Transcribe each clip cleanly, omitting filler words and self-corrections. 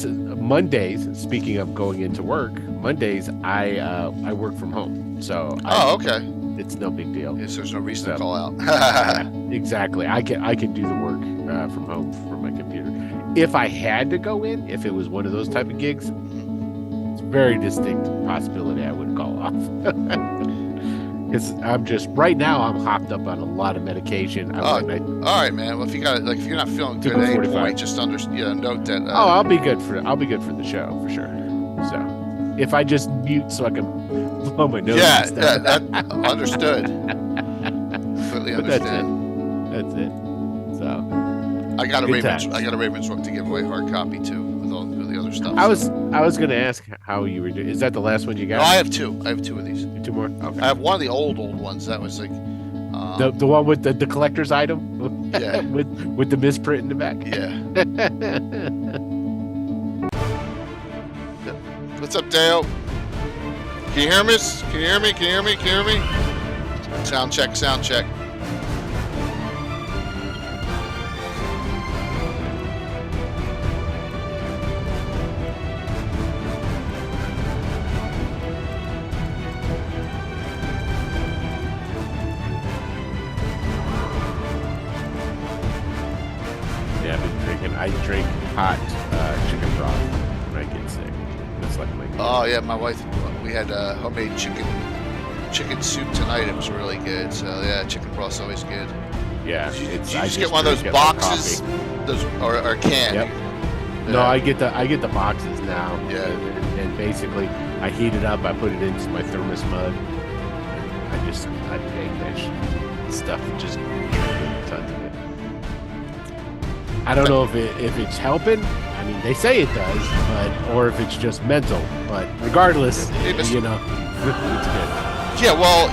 Mondays, speaking of going into work, Mondays I work from home, so Oh, okay. it's no big deal. Yes, there's no reason to So, call out. yeah, exactly. I can do the work from home from my computer. If I had to go in, if it was one of those type of gigs, it's a very distinct possibility I would call off. Because I'm just right now I'm hopped up on a lot of medication. Oh, all right, man. Well, if you got like if you're not feeling good Took a at any 45. point, just note that. Oh, I'll be good for the show for sure. So if I just mute so I can blow my nose. Yeah, and yeah, stuff. that understood. Completely But understand. that's it. So I got a good Ravens. times. I got a Ravens book to give away, hard copy too, with all the other stuff. I was gonna ask how you were doing. Is that the last one you got? No, I have two. I have two of these. Two more. Okay. I have one of the old ones that was like. The one with the collector's item. Yeah. with the misprint in the back. Yeah. What's up, Dale? Can you hear me? Can you hear me? Can you hear me? Can you hear me? Sound check. Sound check. Yeah, I've been drinking. I drink hot chicken broth when I get sick. That's like my. Oh yeah, my wife. We had homemade chicken soup tonight. It was really good. So yeah, chicken broth's always good. Yeah, Did you I just get one of those drink it like boxes? coffee. Those or can? Yep. Yeah. No, I get the boxes now. Yeah. And basically, I heat it up. I put it into my thermos mug. And I bake that stuff. Just tons of it. I don't know if it's helping. I mean, they say it does, or if it's just mental. But regardless, Hey, it's good. Yeah, well,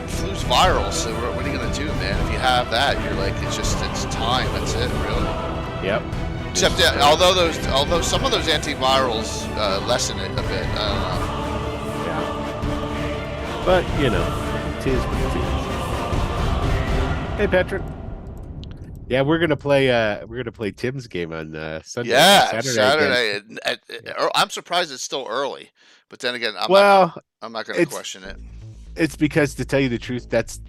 flu's viral, so what are you gonna do, man? If you have that, you're like, it's time. That's it, really. Yep. Except that, although some of those antivirals lessen it a bit. I don't know. Yeah. But it is what it is. Hey, Patrick. Yeah, we're gonna play Tim's game on Sunday. Yeah, Saturday. I'm surprised it's still early, but then again, I'm not going to question it. It's because, to tell you the truth, that's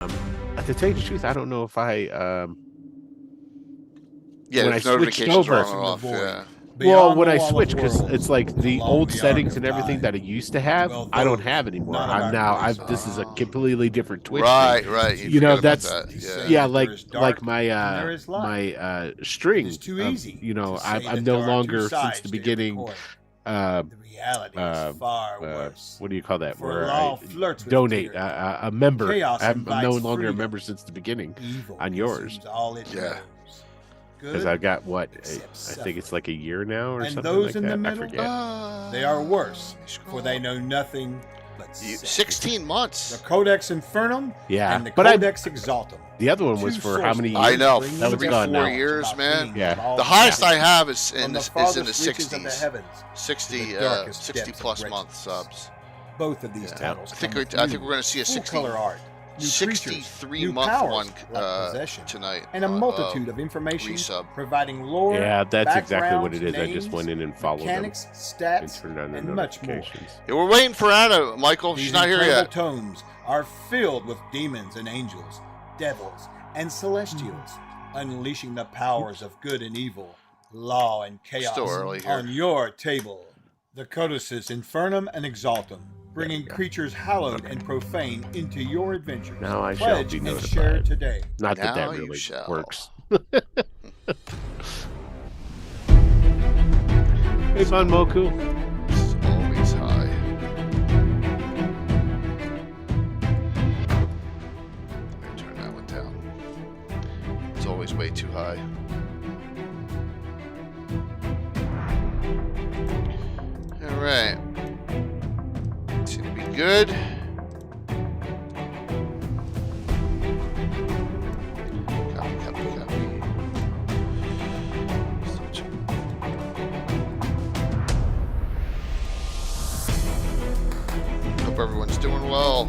To tell you the truth, I don't know if I Yeah, when the I switched notifications over. are on or off. Yeah. Well, when I switched, because it's like the old settings and everything that I used to have, I don't have anymore. This is a completely different Twitch Right, thing. right. You know, forget that's about that. yeah, like my string. It is too easy You know, to say I'm that no there are longer two since sides the to every beginning. coin. Uh, The reality is far worse. what do you call that? For Where law I flirts with donate tyranny. a member. Chaos I'm no invites longer a freedom. member since the beginning Evil on yours. consumes all it Yeah. knows. Because Good I got what I except think it's like a year now or And something those like in that. the I middle? forget. They are worse, for they know nothing but 16 months. The Codex Infernum Yeah, and the but Codex Exaltum. the other one was Two for how many sources years? I know, bringing That was three, gone 4 now. years, about man. beings Yeah. of all The highest I kinds. have is in From the, the is in farthest the reaches of the 60s. heavens, 60, the darkest 60 depths of plus greatness. month subs. Both of these Yeah. titles I think come with I think new, we're going to see a full 60, color art, new creatures, 63 new month powers, one like possession, tonight. and a multitude of information resub. providing lore. Yeah, that's exactly what it is. backgrounds, I just went in and followed mechanics, them and stats, turned on the and much more. notifications. Yeah, we're waiting for Anna, Michael. These She's not here incredible yet. tomes are filled with demons and angels, devils and celestials, unleashing the powers of good and evil, law and chaos Still early here. on your table. The Codices Infernum and Exaltum, bringing creatures hallowed and profane into your adventures. Now I shall Pledge be and notified. share today. Not that Now that you really shall. works. Hey, Fun Moku. It's always high. I'm gonna turn that one down. It's always way too high. All right. Seem to be good. Copy. Hope everyone's doing well.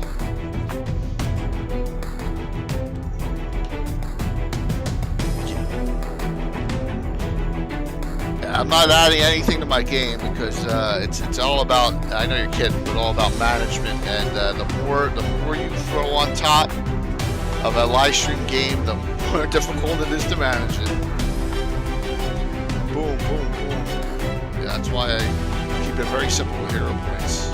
I'm not adding anything to my game because it's all about, I know you're kidding, but all about management, and the more you throw on top of a live stream game, the more difficult it is to manage it. Boom, boom, boom. Yeah, that's why I keep it very simple with hero points.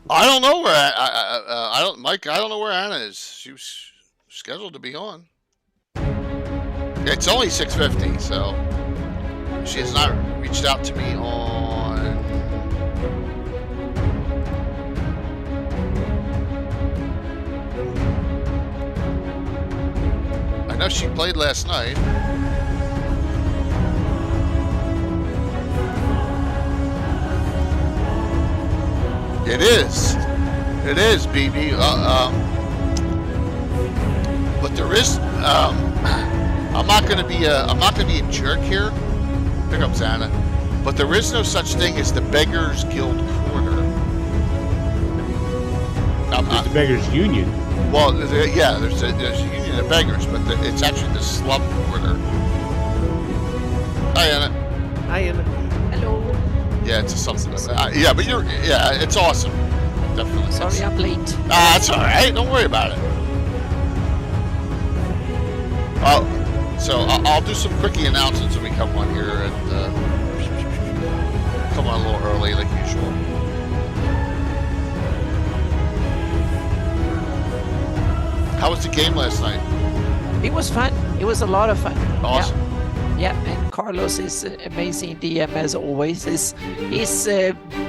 I don't know where I don't, Mike. I don't know where Anna is. She was scheduled to be on. It's only 6:50, so she has not reached out to me on. I know she played last night. It is, BB. But there is. I'm not gonna be a jerk here. Here comes Anna. But there is no such thing as the Beggars Guild Corner. It's the Beggars Union. Well, yeah, there's a union of beggars, but it's actually the slum quarter. Hi, Anna. Hi, Anna. Hello. Yeah, it's something. Yeah, but it's awesome. Definitely. Sorry I'm late. That's all right. Don't worry about it. So I'll do some quickie announcements when we come on here and come on a little early like usual. How was the game last night? It was fun. It was a lot of fun. Awesome. Yeah, and Carlos is amazing DM as always. His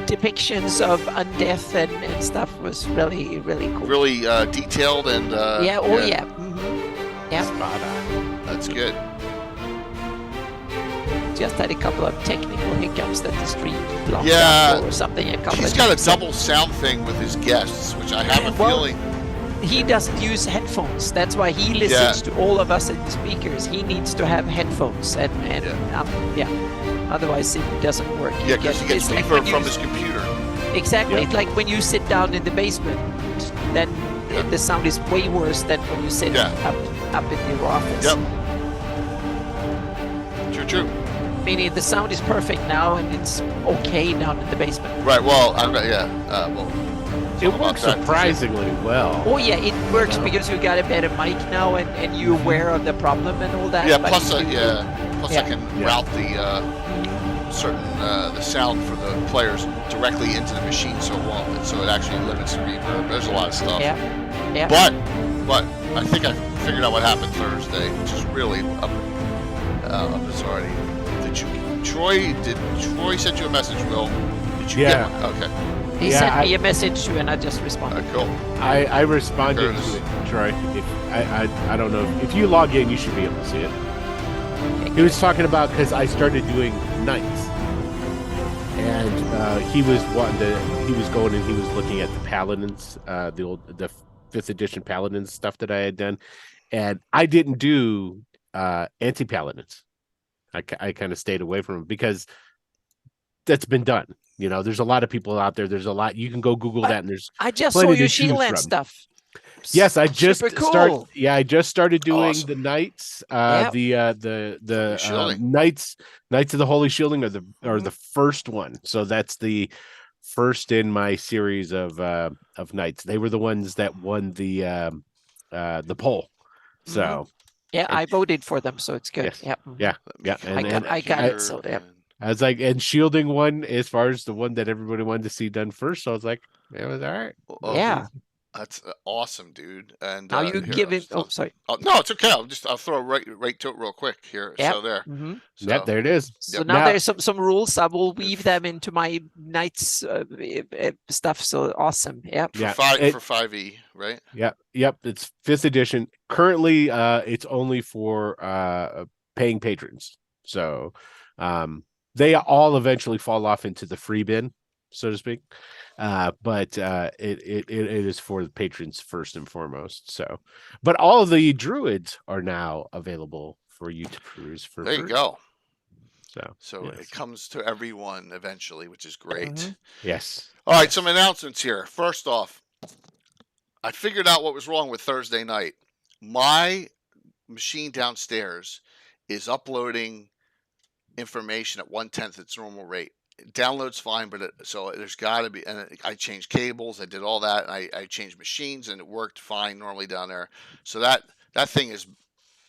depictions of undeath and stuff was really, really cool. Really detailed and yeah. Mm-hmm. Yeah. That's good. Just had a couple of technical hiccups that the stream blocked Yeah. out or something. He's got a double sound thing with his guests, which I have a feeling. He doesn't use headphones. That's why he listens to all of us in the speakers. He needs to have headphones, and otherwise it doesn't work. Yeah, because he gets it's reverb when from you- his computer. Exactly. Yeah. It's like when you sit down in the basement, then the sound is way worse than when you sit up in your office. Yep. True. Meaning the sound is perfect now, and it's okay down in the basement. Right. Well, well, It works surprisingly well. Oh yeah, it works No. because you got a better mic now, and you're aware of the problem and all that. Yeah. but Plus, you- plus Yeah. I can Yeah. route the sound for the players directly into the machine, so it actually limits the reverb. There's a lot of stuff. Yeah. Yeah. But I think I figured out what happened Thursday, which is really a bizarrety. Did Troy send you a message, Will? Did you Yeah. get one? Okay. He Yeah, sent I- me a message too, and I just All responded. right, cool. I responded Curtis. to it, Troy. If I don't know if you log in, you should be able to see it. He was talking about because I started doing nights, and he was going and he was looking at the Paladins, the 5th edition Paladins stuff that I had done, and I didn't do anti-Paladins. I kind of stayed away from them because that's been done. You know, there's a lot of people out there. There's a lot you can go Google that, and there's I just plenty saw to your choose Shieldland from. stuff. Yes, I just Super cool. I just started doing Awesome. the knights. Yep. The Shielding. knights of the Holy Shielding are the first one. So that's the first in my series of knights. They were the ones that won the poll. So Yeah, I voted for them, so it's good. Yes. Yeah. yeah, yeah. I got it, so, yeah. I was like, and shielding one as far as the one that everybody wanted to see done first. So I was like, it was all right. Oh, Yeah. That's awesome, dude. And Now you here, give it. I'll- Oh, sorry. Oh, no, it's okay. I'll throw right to it real quick here. Yep. So there. hmm So, Yep, there it is. So Yep. now, Now- there's some rules. I will weave them into my Knights stuff. So awesome. Yeah. for Yeah, five it- for 5e, right? Yep. It's 5th edition. Currently, it's only for paying patrons. So, they all eventually fall off into the free bin, so to speak. But it is for the patrons first and foremost. So, but all of the druids are now available for you to peruse for There you free. go. So It yes. comes to everyone eventually, which is great. Mhm. Yes. All right, some announcements here. First off, I figured out what was wrong with Thursday night. My machine downstairs is uploading information at 1/10 its normal rate. It downloads fine, but there's got to be. And I changed cables, I did all that, and I changed machines, and it worked fine normally down there. So that thing is.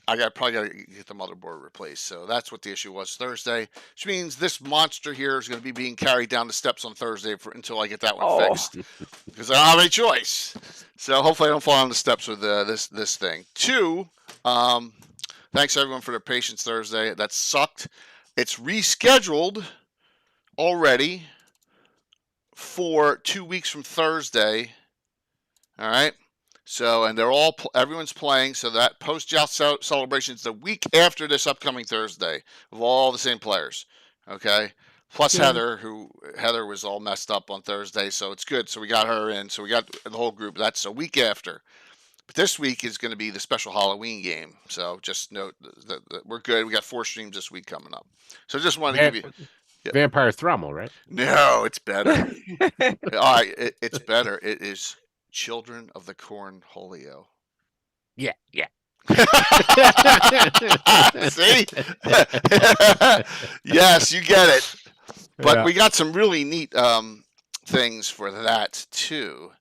Probably got to get the motherboard replaced. So that's what the issue was Thursday, which means this monster here is going to be being carried down the steps on Thursday until I get that one Oh. fixed, because I don't have any choice. So hopefully I don't fall on the steps with this thing. 2, thanks everyone for their patience Thursday. That sucked. It's rescheduled already for 2 weeks from Thursday. All right. So, and everyone's playing. So that post-joust celebration is the week after this upcoming Thursday of all the same players. Okay. Plus Yeah. Heather was all messed up on Thursday. So it's good. So we got her in. So we got the whole group. That's a week after. But this week is going to be the special Halloween game. So just note that we're good. We got 4 streams this week coming up. So just wanted to give you. Yep. Vampire Thrummel, right? No, it's better. All right. It's better. It is Children of the Corn Holio. Yeah. See? Yes, you get it. But Yeah. we got some really neat things for that too.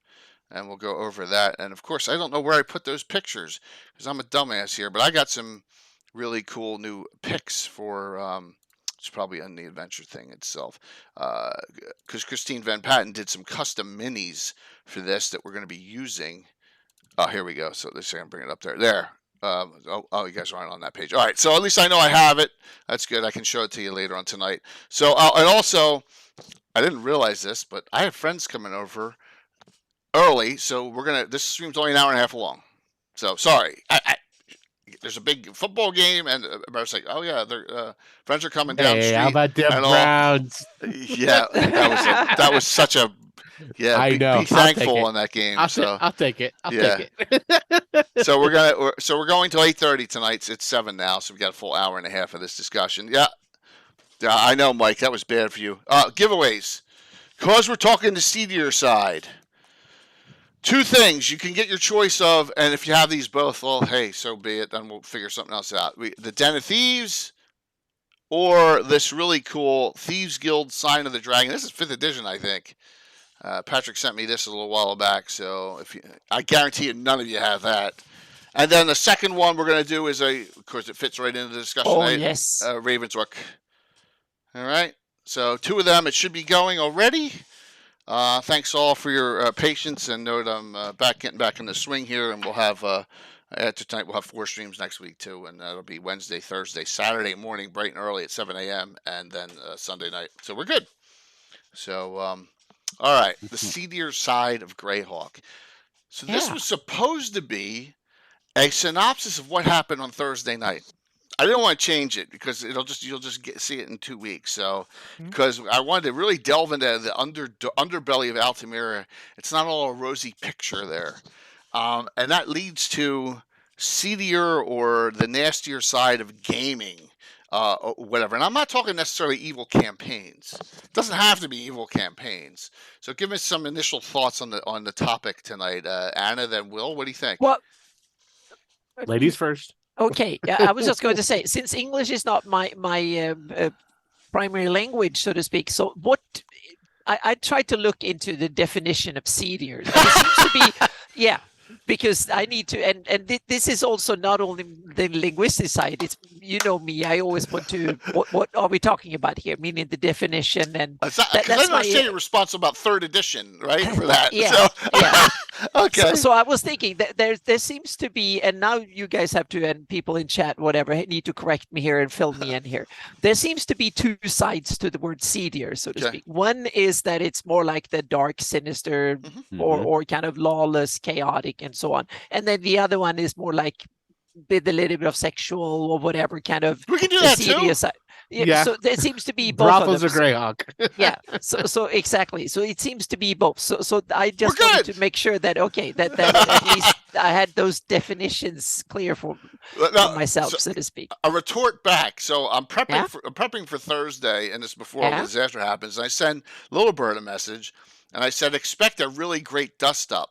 And we'll go over that. And of course, I don't know where I put those pictures because I'm a dumbass here. But I got some really cool new pics for it's probably on the adventure thing itself. Because Christine Van Patten did some custom minis for this that we're going to be using. Oh, here we go. So this I'm bring it up there. There. You guys aren't on that page. All right. So at least I know I have it. That's good. I can show it to you later on tonight. So and also, I didn't realize this, but I have friends coming over early. So this stream's only an hour and a half long. So sorry. There's a big football game, and I was like, "Oh yeah, their friends are coming down the Hey, street." how about them and all. Browns? Yeah, that was such a I know. Be I'll take thankful it. on that game. I'll take it. I'll Yeah. take it. So we're going till 8:30 tonight. It's 7 now, so we got a full hour and a half of this discussion. Yeah, I know, Mike. That was bad for you. Giveaways, cause we're talking the Seedier side. 2 things you can get your choice of, and if you have these both, well, hey, so be it. Then we'll figure something else out. The Den of Thieves or this really cool Thieves Guild Sign of the Dragon. This is 5th edition, I think. Patrick sent me this a little while back, so I guarantee you none of you have that. And then the second one we're going to do is of course, it fits right into the discussion. Oh, yes. Ravenswook. All right. So 2 of them, it should be going already. Thanks all for your patience, and note I'm getting back in the swing here, and we'll have after tonight we'll have 4 streams next week too, and that'll be Wednesday, Thursday, Saturday morning, bright and early at 7 a.m. and then Sunday night. So we're good. So all right, the Seedier side of Greyhawk. So this was supposed to be a synopsis of what happened on Thursday night. I didn't want to change it because you'll just see it in 2 weeks. So, because I wanted to really delve into the underbelly of Altamira. It's not all a rosy picture there, and that leads to seedier or the nastier side of gaming, or whatever. And I'm not talking necessarily evil campaigns. It doesn't have to be evil campaigns. So, give us some initial thoughts on the topic tonight, Anna. Then Will, what do you think? Well, Ladies first. Okay, I was just going to say, since English is not my primary language, so to speak, so what I tried to look into the definition of seedier. It seems to be, because I need to, and this is also not only the linguistic side. It's, you know me, I always want to, what are we talking about here? Meaning the definition, and that's my you're responsible about 3rd edition, right? For that, Okay. So I was thinking that there seems to be, and now you guys have to, and people in chat, whatever, need to correct me here and fill me in here. There seems to be 2 sides to the word seedier, so to speak. One is that it's more like the dark, sinister, or kind of lawless, chaotic, and so on. And then the other one is more like with a little bit of sexual or whatever kind of. We can do that too. Side. Yeah. So there seems to be both. Brothels of are Greyhawk. Yeah. So exactly. So it seems to be both. So I just wanted to make sure that that at least I had those definitions clear for myself, so to speak. A retort back. So I'm prepping for Thursday, and this is before the disaster happens. And I send Little Bird a message, and I said, expect a really great dust up.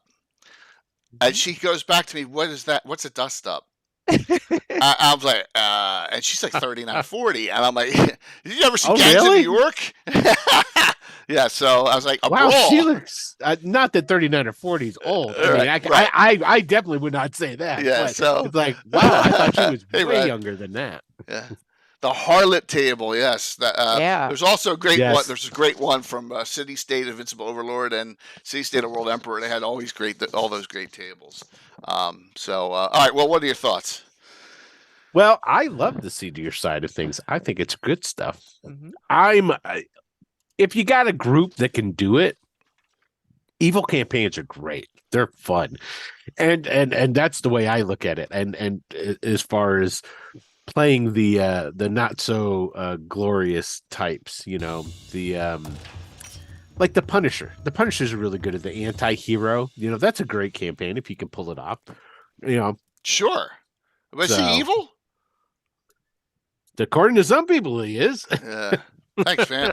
And she goes back to me, what is that? What's a dust up? I was like, and she's like 39, 40. And I'm like, did you ever see Gangs in New York? Yeah, so I was like, wow, she looks, not that 39 or 40 is old. I definitely would not say that. Yeah, so it's like, wow, I thought she was way younger than that. Yeah. The harlot table, yes. There's also a great one. There's a great one from City State Invincible Overlord and City State of World Emperor. They had all those great tables. All right. Well, what are your thoughts? Well, I love the Seedier side of things. I think it's good stuff. If you got a group that can do it, evil campaigns are great. They're fun, and that's the way I look at it. And as far as playing the not so glorious types, like the Punisher. The Punisher's really good at the anti-hero. That's a great campaign if you can pull it off. Sure. But is he evil? According to some people, he is. Yeah. Thanks, man.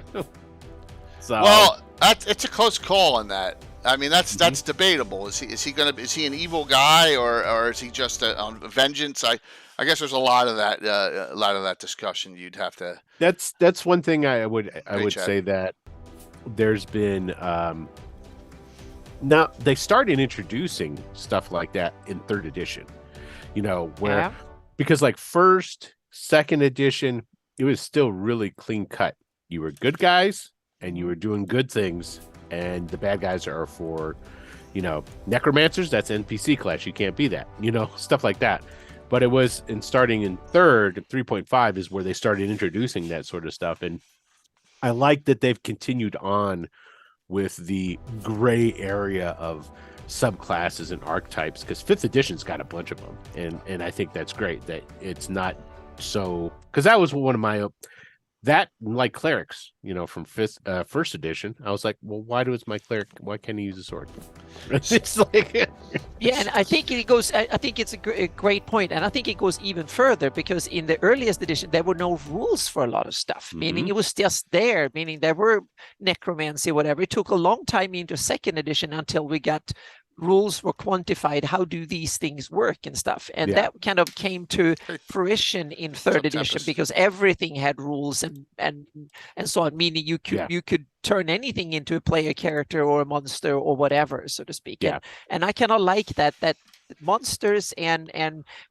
Well, it's a close call on that. I mean, that's debatable. Is he an evil guy, or is he just on vengeance? I guess there's a lot of that discussion. You'd have to. That's one thing I would say that there's been. Now they started introducing stuff like that in 3rd edition. Because like 1st, 2nd edition, it was still really clean cut. You were good guys and you were doing good things, and the bad guys are for, necromancers. That's NPC class. You can't be that. Stuff like that. But it was starting in 3rd, 3.5 is where they started introducing that sort of stuff. And I like that they've continued on with the gray area of subclasses and archetypes, because 5th edition's got a bunch of them. And I think that's great that it's not so, because that was one of my, that like clerics, from 1st edition, I was like, well, why can't he use a sword? It's like, and I think I think it's a great point, and I think it goes even further, because in the earliest edition there were no rules for a lot of stuff, meaning it was just there, meaning there were necromancy, whatever. It took a long time into 2nd edition until we got rules were quantified. How do these things work and stuff? And that kind of came to fruition in third edition because everything had rules and so on. Meaning you could turn anything into a player character or a monster or whatever, so to speak. And I kind of like that monsters and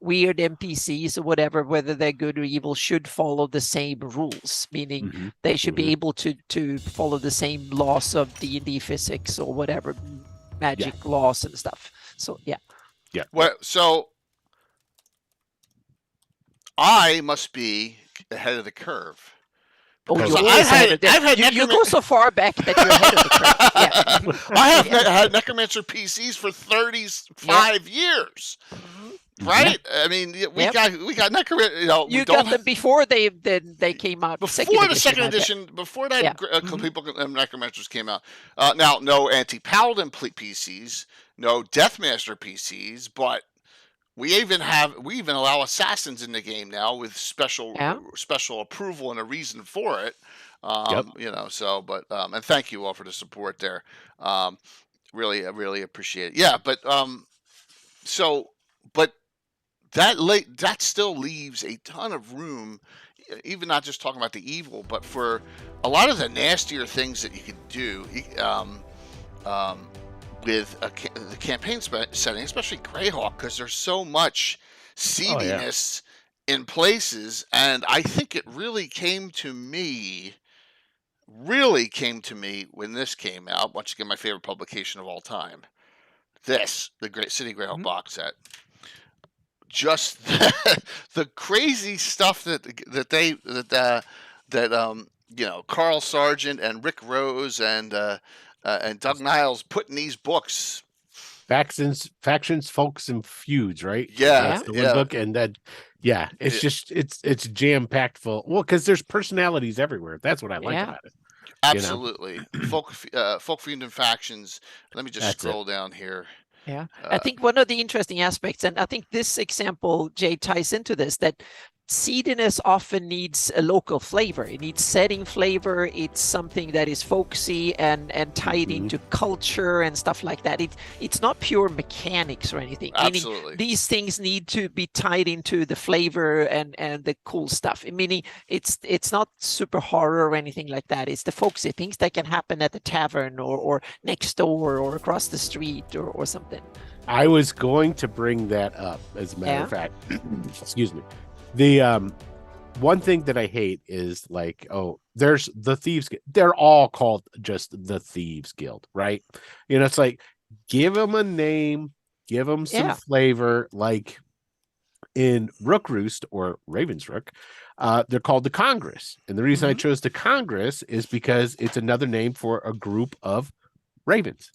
weird NPCs or whatever, whether they're good or evil, should follow the same rules, meaning they should be able to follow the same laws of D&D physics or whatever, magic laws and stuff. So well, so I must be ahead of the curve. Oh, you go so far back that you're ahead of the curve. Yeah. I have had Necromancer PCs for 35 years. Right? I mean, we got Necromancer. You got them before they came out. Before the second edition, before that, people Necromancers came out. Now, no anti-paladin PCs, no Deathmaster PCs, but we even allow assassins in the game now with special approval and a reason for it. So and thank you all for the support there. Really appreciate it. Yeah, but that still leaves a ton of room, even not just talking about the evil, but for a lot of the nastier things that you could do. With the campaign setting, especially Greyhawk, because there's so much seediness in places, and I think it really came to me when this came out. Once again, my favorite publication of all time. The Great City Greyhawk box set. Just the crazy stuff that Carl Sargent and Rick Rose and Doug Niles put in these books. Factions, Folks, and Feuds, right? Yeah. That's the one book. And then, it's just, it's jam-packed full. Well, because there's personalities everywhere. That's what I like about it. Absolutely. Folk, Feud, and Factions. Let me just scroll down here. Yeah. I think one of the interesting aspects, and I think this example, Jay, ties into this, that seediness often needs a local flavor. It needs setting flavor. It's something that is folksy and tied into culture and stuff like that. It's not pure mechanics or anything. Absolutely. Meaning these things need to be tied into the flavor and the cool stuff. Meaning it's not super horror or anything like that. It's the folksy things that can happen at the tavern or next door or across the street or something. I was going to bring that up, as a matter of fact. Excuse me. The one thing that I hate is there's the Thieves. They're all called just the Thieves Guild, right? It's like, give them a name, give them some flavor. Like in Rook Roost or Ravensrook, they're called the Congress. And the reason I chose the Congress is because it's another name for a group of ravens,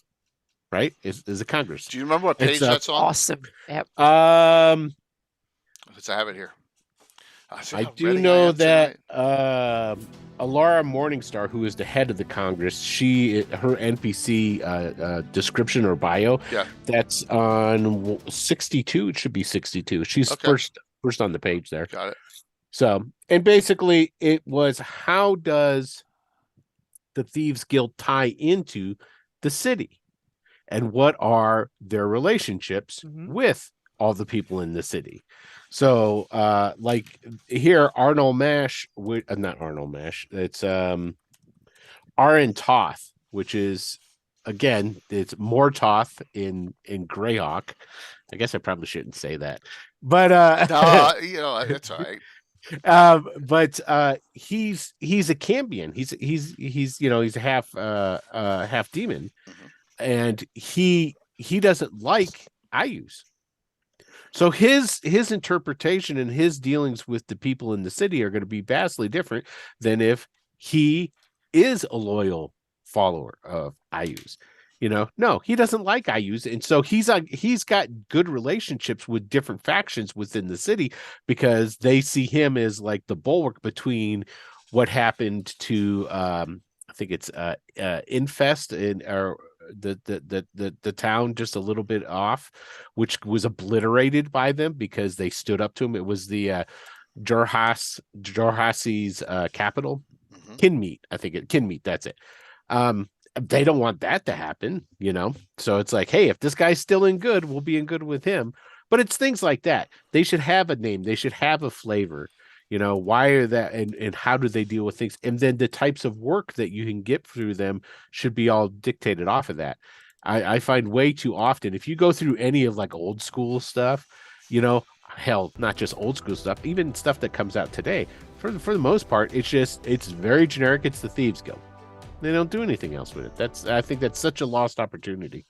right? Is a Congress. Do you remember what page that's on? Awesome. Yep. I have it here. I do know that Alara Morningstar, who is the head of the Congress, her NPC description or bio, that's on 62. It should be 62. She's first on the page there. Got it. So, and basically, it was, how does the Thieves Guild tie into the city, and what are their relationships with all the people in the city? So, like here, Arnold Mash, not Arnold Mash, it's Aaron Toth, which is, again, it's Mortoth in Greyhawk. I guess I probably shouldn't say that, but no, that's all right. But he's a Cambion. He's a half demon, and he doesn't like Ayus. So his interpretation and his dealings with the people in the city are going to be vastly different than if he is a loyal follower of Ayus. No, he doesn't like Ayus, and so he's got good relationships with different factions within the city because they see him as like the bulwark between what happened to I think it's Infest or the town just a little bit off, which was obliterated by them because they stood up to him. It was the Jorhasi's capital, Kinmeet. I think Kinmeet. That's it. they don't want that to happen, you know? So it's like, hey, if this guy's still in good, we'll be in good with him. But it's things like that. They should have a name. They should have a flavor. You know, why are that and how do they deal with things? And then the types of work that you can get through them should be all dictated off of that. I find way too often, if you go through any of like old school stuff, you know, hell, not just old school stuff, even stuff that comes out today, for the most part, it's very generic. It's the Thieves Guild. They don't do anything else with it. I think that's such a lost opportunity.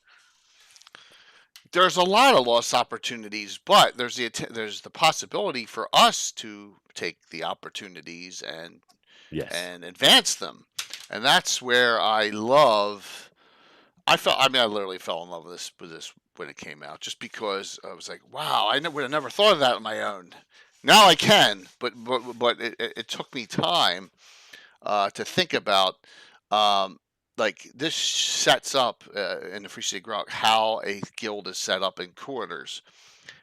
There's a lot of lost opportunities, but there's the possibility for us to take the opportunities and advance them, and that's where I literally fell in love with this when it came out, just because I was like, wow, I would have never thought of that on my own. Now I can, but it took me time to think about. Like this sets up in the Free City Greyhawk how a guild is set up in quarters,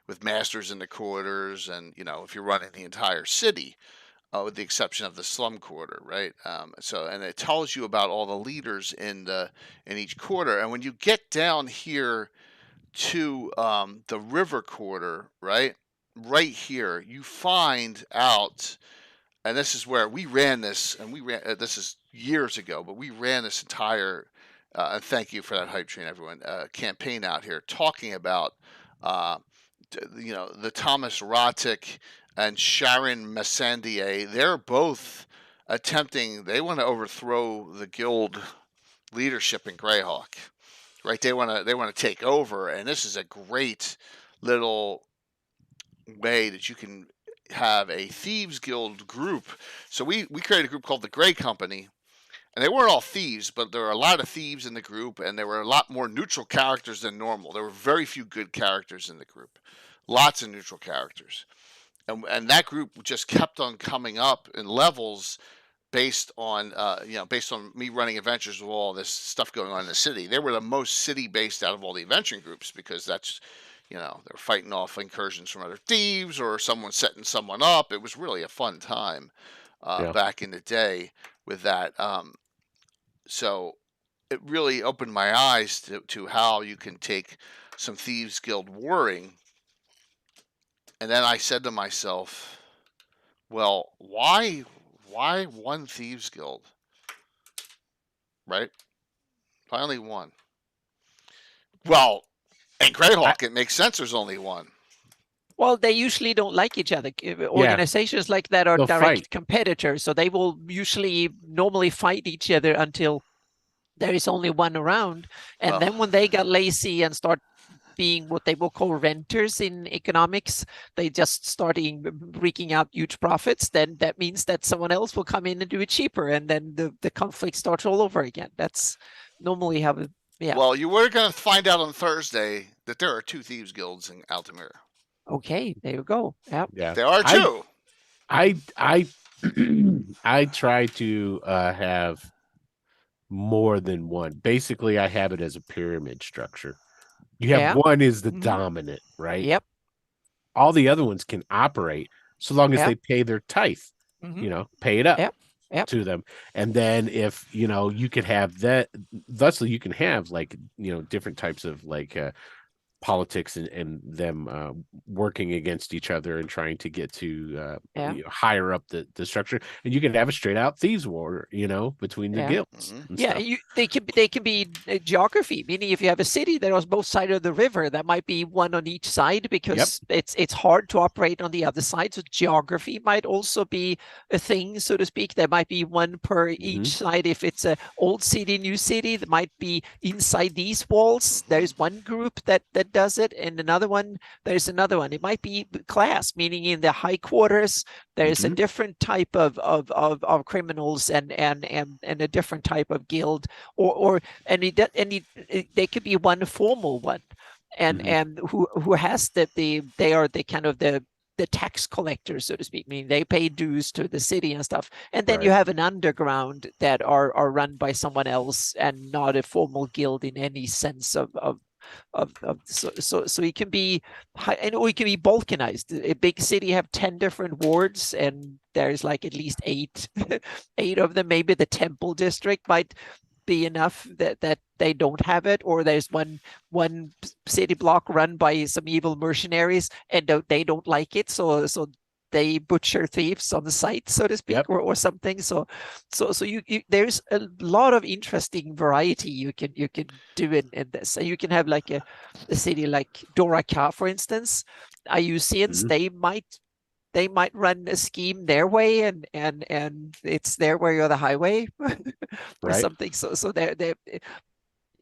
with masters in the quarters, and you know, if you're running the entire city, with the exception of the slum quarter, right? And it tells you about all the leaders in each quarter, and when you get down here to the river quarter, right here, you find out. And this is where we ran this, and this is years ago, but we ran this entire, and thank you for that hype train, everyone, campaign out here, talking about, the Thomas Rotic and Sharon Massandier. They're both they want to overthrow the guild leadership in Greyhawk, right? They want to take over, and this is a great little way that you can have a Thieves Guild group. So we created a group called the Grey Company, and they weren't all thieves, but there were a lot of thieves in the group, and there were a lot more neutral characters than normal. There were very few good characters in the group, lots of neutral characters, and that group just kept on coming up in levels based on me running adventures with all this stuff going on in the city. They were the most city based out of all the adventuring groups, because that's, they're fighting off incursions from other thieves or someone setting someone up. It was really a fun time back in the day with that. So it really opened my eyes to how you can take some Thieves Guild warring. And then I said to myself, well, why one Thieves Guild? Right? Why only one? Well, in Greyhawk, it makes sense there's only one. Well, they usually don't like each other. Organizations like that are They'll direct fight. competitors, so they will normally fight each other until there is only one around. And then when they got lazy and start being what they will call renters in economics, they just start wreaking out huge profits, then that means that someone else will come in and do it cheaper, and then the conflict starts all over again. That's normally how it. Yeah. Well, you were going to find out on Thursday that there are 2 Thieves Guilds in Altamira. Okay, there you go. Yep. Yeah. There are 2. I try to have more than one. Basically, I have it as a pyramid structure. You have one is the dominant, right? Yep. All the other ones can operate so long as they pay their tithe, pay it up to them. And then if, you could have that, thusly you can have like, different types of like politics and them working against each other and trying to get to higher up the structure, and you can have a straight out thieves war between the guilds. They can be geography, meaning if you have a city that is both sides of the river, that might be one on each side, because it's hard to operate on the other side. So geography might also be a thing, so to speak. There might be one per each side. If it's a old city, new city, that might be inside these walls. There's one group that does it, and there's another one. It might be class, meaning in the high quarters there's a different type of criminals and a different type of guild, they could be one formal one, and who has they are the kind of the tax collectors, so to speak, meaning they pay dues to the city and stuff. And then you have an underground that are run by someone else and not a formal guild in any sense so it can be or it can be balkanized. A big city have 10 different wards, and there's like at least eight of them. Maybe the temple district might be enough that they don't have it, or there's one city block run by some evil mercenaries and they don't like it, so they butcher thieves on the site, so to speak, Yep. or something. So you there's a lot of interesting variety you can do in this. So you can have like a city like Doraka, for instance. IUCNs, they might run a scheme their way, and it's their way or the highway, or Right. something. So they're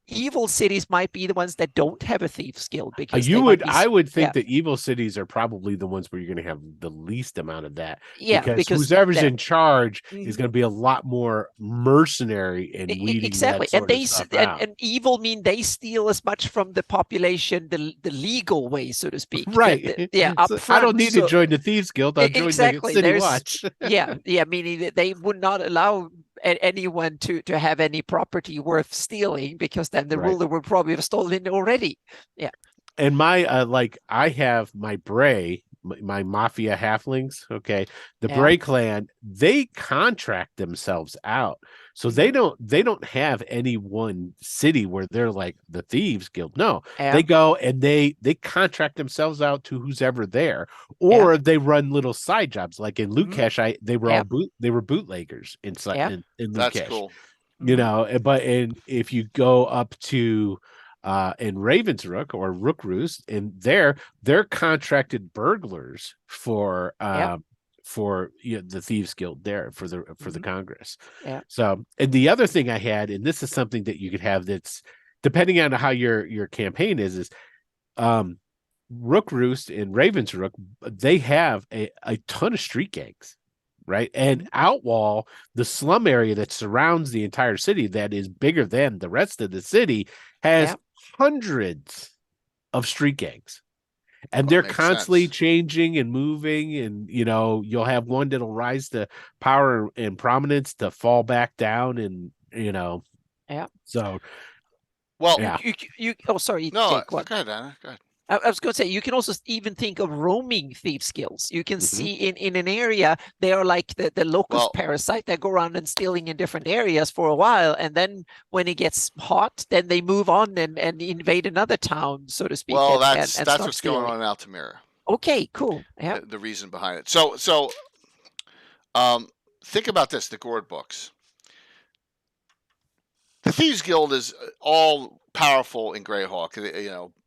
evil cities might be the ones that don't have a thief's guild, because I would think yeah. that evil cities are probably the ones where you're going to have the least amount of that. Yeah, because whoever's in charge is going to be a lot more mercenary and weeding exactly, that sort of stuff out. And evil mean they steal as much from the population the legal way, so to speak. Right. Up So front, I don't need to join the Thieves Guild. I'll join exactly. the City There's- Watch. yeah, meaning that they would not allow anyone to have any property worth stealing, because then the Right. ruler would probably have stolen it already. Yeah. And my I have my Bray, my mafia halflings. Okay, the Yeah. Bray clan, they contract themselves out, so they don't have any one city where they're like the Thieves Guild. No, Yeah. they go and they contract themselves out to who's ever there, or they run little side jobs. Like in Lukesh, they were they were bootleggers inside in Lukesh. That's cool. You know, but if you go up to in Ravensrook or Rook Roost, and they're contracted burglars for the Thieves Guild there for the Congress. Yeah. So, and the other thing I had, and this is something that you could have that's depending on how your campaign is Rook Roost and Ravensrook, they have a ton of street gangs. Right. And Outwall, the slum area that surrounds the entire city, that is bigger than the rest of the city, has hundreds of street gangs. And they're constantly changing and moving. And, you'll have one that'll rise to power and prominence to fall back down. And, so. Well, you oh, sorry. No, Jake, go ahead, Anna. Go ahead. I was going to say, you can also even think of roaming thief skills. You can see in an area, they are like the locust parasite that go around and stealing in different areas for a while. And then when it gets hot, then they move on and invade another town, so to speak. Well, and that's what's stealing. going on in Altamira. Okay, cool. Yeah. The reason behind it. So think about this, the Gord books. The Thieves Guild is all powerful in Greyhawk,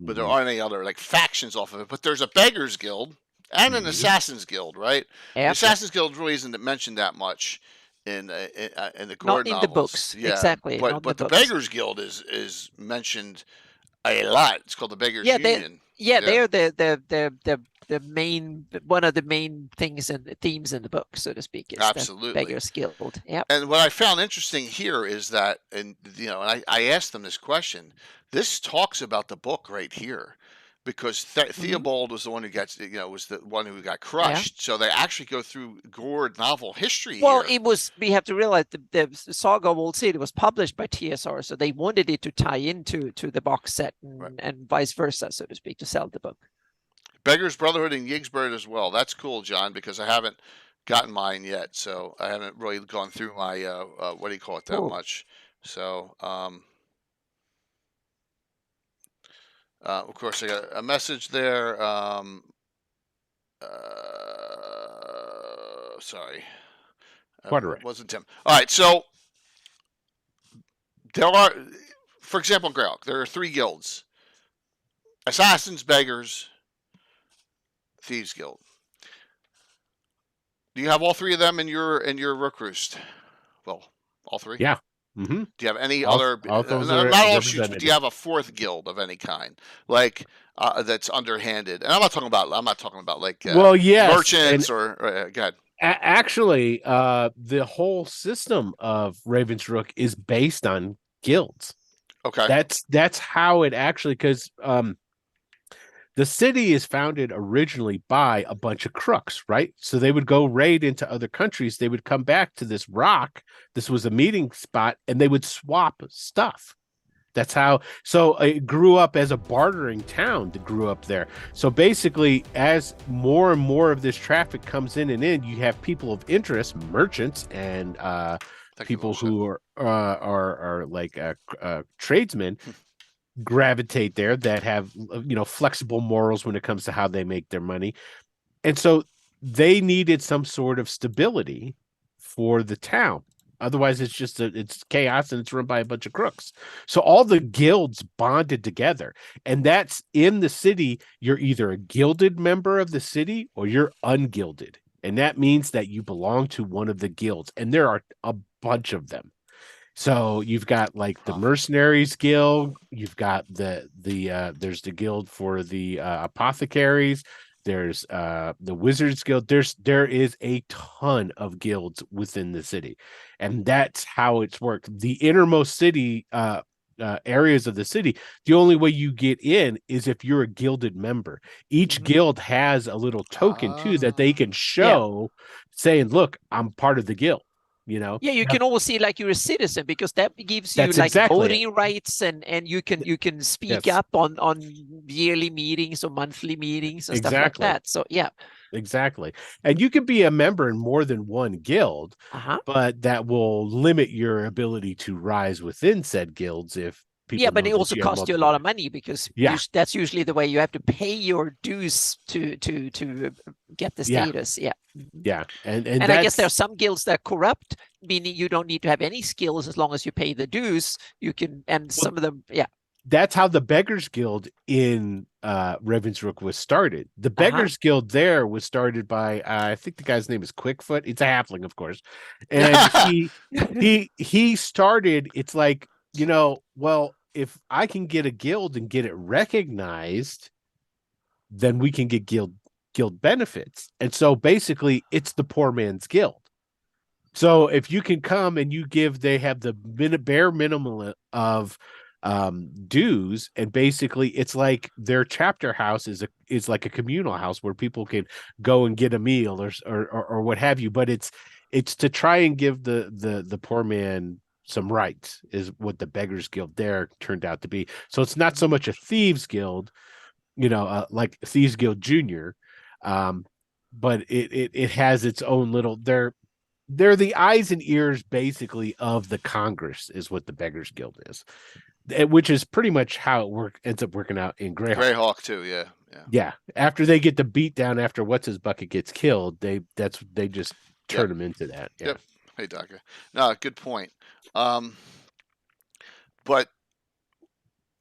but there aren't any other like factions off of it. But there's a Beggars Guild and an Assassins Guild, right? Yep. The Assassins Guild really isn't mentioned that much in the Gord Not in novels. the books, exactly. But the Beggars Guild is mentioned a lot. It's called the Beggars Union. They're the main, one of the main things and themes in the book, so to speak. Is Absolutely. The Beggars Guild. Yeah. And what I found interesting here is that, and I asked them this question. This talks about the book right here, because Theobald was the one who got, was the one who got crushed. Yeah. So they actually go through Gord novel history. Well, here. we have to realize the Saga of Old City was published by TSR, so they wanted it to tie into the box set and vice versa, so to speak, to sell the book. Beggars Brotherhood and Yigsburg as well. That's cool, John, because I haven't gotten mine yet, so I haven't really gone through my what do you call it that much. So of course I got a message there. Sorry, It wasn't Tim. All right, so there are, for example, in Greyhawk, there are 3 guilds: Assassins, Beggars, Thieves Guild. Do you have all 3 of them in your Rook Roost? Well, all 3? Yeah. Mm-hmm. Do you have any other? Not all shoots, but do you have a 4th guild of any kind, like that's underhanded? And I'm not talking about like merchants or go ahead. Actually, the whole system of Ravensrook is based on guilds. Okay, that's how it actually, because the city is founded originally by a bunch of crooks, right? So they would go raid into other countries. They would come back to this rock. This was a meeting spot, and they would swap stuff. That's how. So it grew up as a bartering town that grew up there. So basically, as more and more of this traffic comes in and in, you have people of interest, merchants, and people shit. who are like tradesmen gravitate there that have flexible morals when it comes to how they make their money. And so they needed some sort of stability for the town. Otherwise, it's chaos and it's run by a bunch of crooks. So all the guilds bonded together, and that's in the city. You're either a gilded member of the city or you're ungilded, and that means that you belong to one of the guilds, and there are a bunch of them. So you've got like the mercenaries guild, you've got there's the guild for the apothecaries, there's the wizards guild. There is a ton of guilds within the city, and that's how it's worked. The innermost city areas of the city, the only way you get in is if you're a gilded member. Each guild has a little token too that they can show, saying, "Look, I'm part of the guild." Yeah, you can always see like you're a citizen, because that gives you That's like exactly voting rights, and you can speak Yes. up on yearly meetings or monthly meetings and stuff like Exactly. that. So yeah. Exactly. And you can be a member in more than one guild, but that will limit your ability to rise within said guilds if people Yeah, but know it that also you have costs you a multiple- lot of money, because Yeah. that's usually the way you have to pay your dues to get the Yeah. status. Yeah. Yeah. And And I guess that's there are some guilds that are corrupt, meaning you don't need to have any skills as long as you pay the dues. You can, and some of them, yeah. that's how the Beggars Guild in Ravensbrook was started. The Beggars Guild there was started by I think the guy's name is Quickfoot. It's a halfling, of course. And he started, it's like, well, if I can get a guild and get it recognized, then we can get guild benefits. And so basically it's the poor man's guild. So if you can come and they have the bare minimum of dues, and basically it's like their chapter house is like a communal house where people can go and get a meal or what have you, but it's to try and give the poor man some rights, is what the Beggars Guild there turned out to be. So it's not so much a thieves guild, like Thieves Guild Junior, but it has its own little, they're the eyes and ears basically of the Congress, is what the Beggars Guild is, which is pretty much how it ends up working out in Greyhawk. Greyhawk too, yeah. Yeah. After they get the beat down after what's his bucket gets killed, they just turn him into that. Yeah. Yep. Hey, Doctor. No, good point. But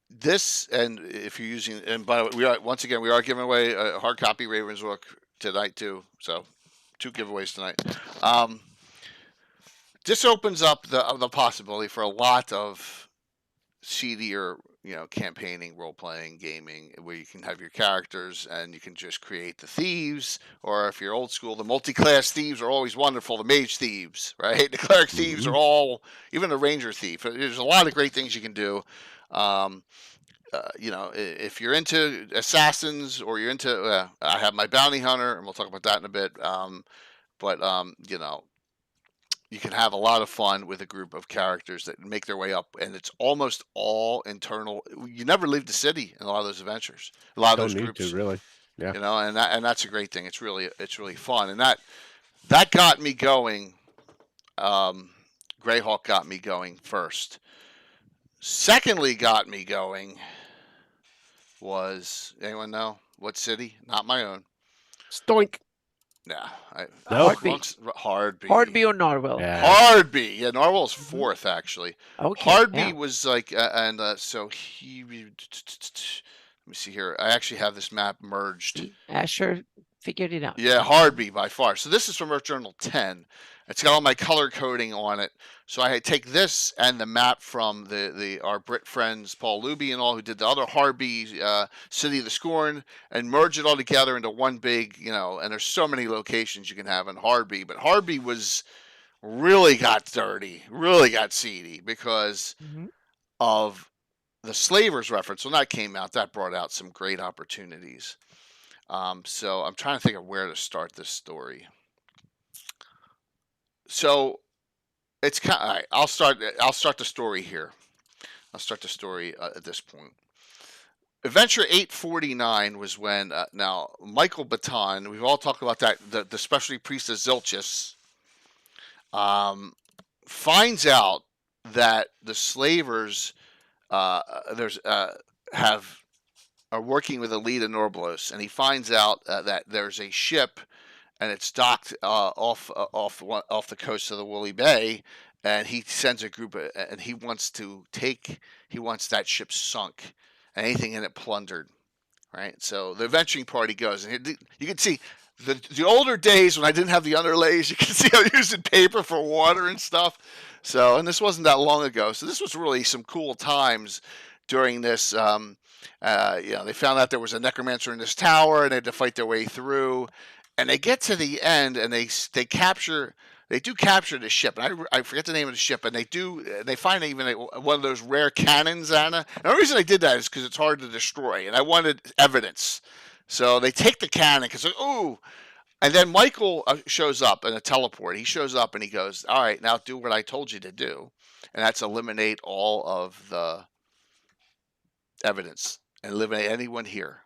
this, and if you're using, and by the way, we are giving away a hard copy Ravensbrook tonight too. So 2 giveaways tonight. This opens up the possibility for a lot of seedier, campaigning, role-playing, gaming, where you can have your characters and you can just create the thieves, or if you're old school, the multi-class thieves are always wonderful. The mage thieves, right? The cleric thieves are all, even the ranger thief. There's a lot of great things you can do. If you're into assassins, or you're into, I have my bounty hunter, and we'll talk about that in a bit. You can have a lot of fun with a group of characters that make their way up, and it's almost all internal. You never leave the city in a lot of those adventures. A lot of those groups, really. Yeah. and that's a great thing. It's really fun, and that got me going. Greyhawk got me going first. Secondly, got me going was, anyone know what city? Not my own. Stoink. Nah, Hardby. Hardby or Narwhal? Yeah. Hardby. Yeah, Narwhal's 4th actually. Okay. Hardby was like, so he. Let me see here. I actually have this map merged. Asher figured it out. Yeah, Hardby by far. So this is from Earth Journal 10. It's got all my color coding on it. So I take this and the map from our Brit friends Paul Luby and all, who did the other Hardby, City of the Scorn, and merge it all together into one big, and there's so many locations you can have in Hardby. But Hardby really got dirty, really got seedy because of the Slavers reference. When that came out, that brought out some great opportunities. So I'm trying to think of where to start this story. So it's kind of, all right, I'll start the story here. I'll start the story at this point. Adventure 849 was when now Michael Baton, we've all talked about that, the specialty priest of Zilchis, finds out that the slavers are working with Alita Norblos, and he finds out that there's a ship, and it's docked off the coast of the Woolly Bay, and he sends a group, and he wants that ship sunk, and anything in it plundered, right? So the adventuring party goes, and you can see the older days when I didn't have the underlays. You can see I'm using paper for water and stuff. So, and this wasn't that long ago. So this was really some cool times during this. They found out there was a necromancer in this tower, and they had to fight their way through. And they get to the end, and they capture the ship. And I forget the name of the ship, and they find even one of those rare cannons, Anna. And the reason I did that is because it's hard to destroy, and I wanted evidence. So they take the cannon because, ooh. And then Michael shows up in a teleport. He shows up and he goes, all right, now do what I told you to do. And that's eliminate all of the evidence and eliminate anyone here.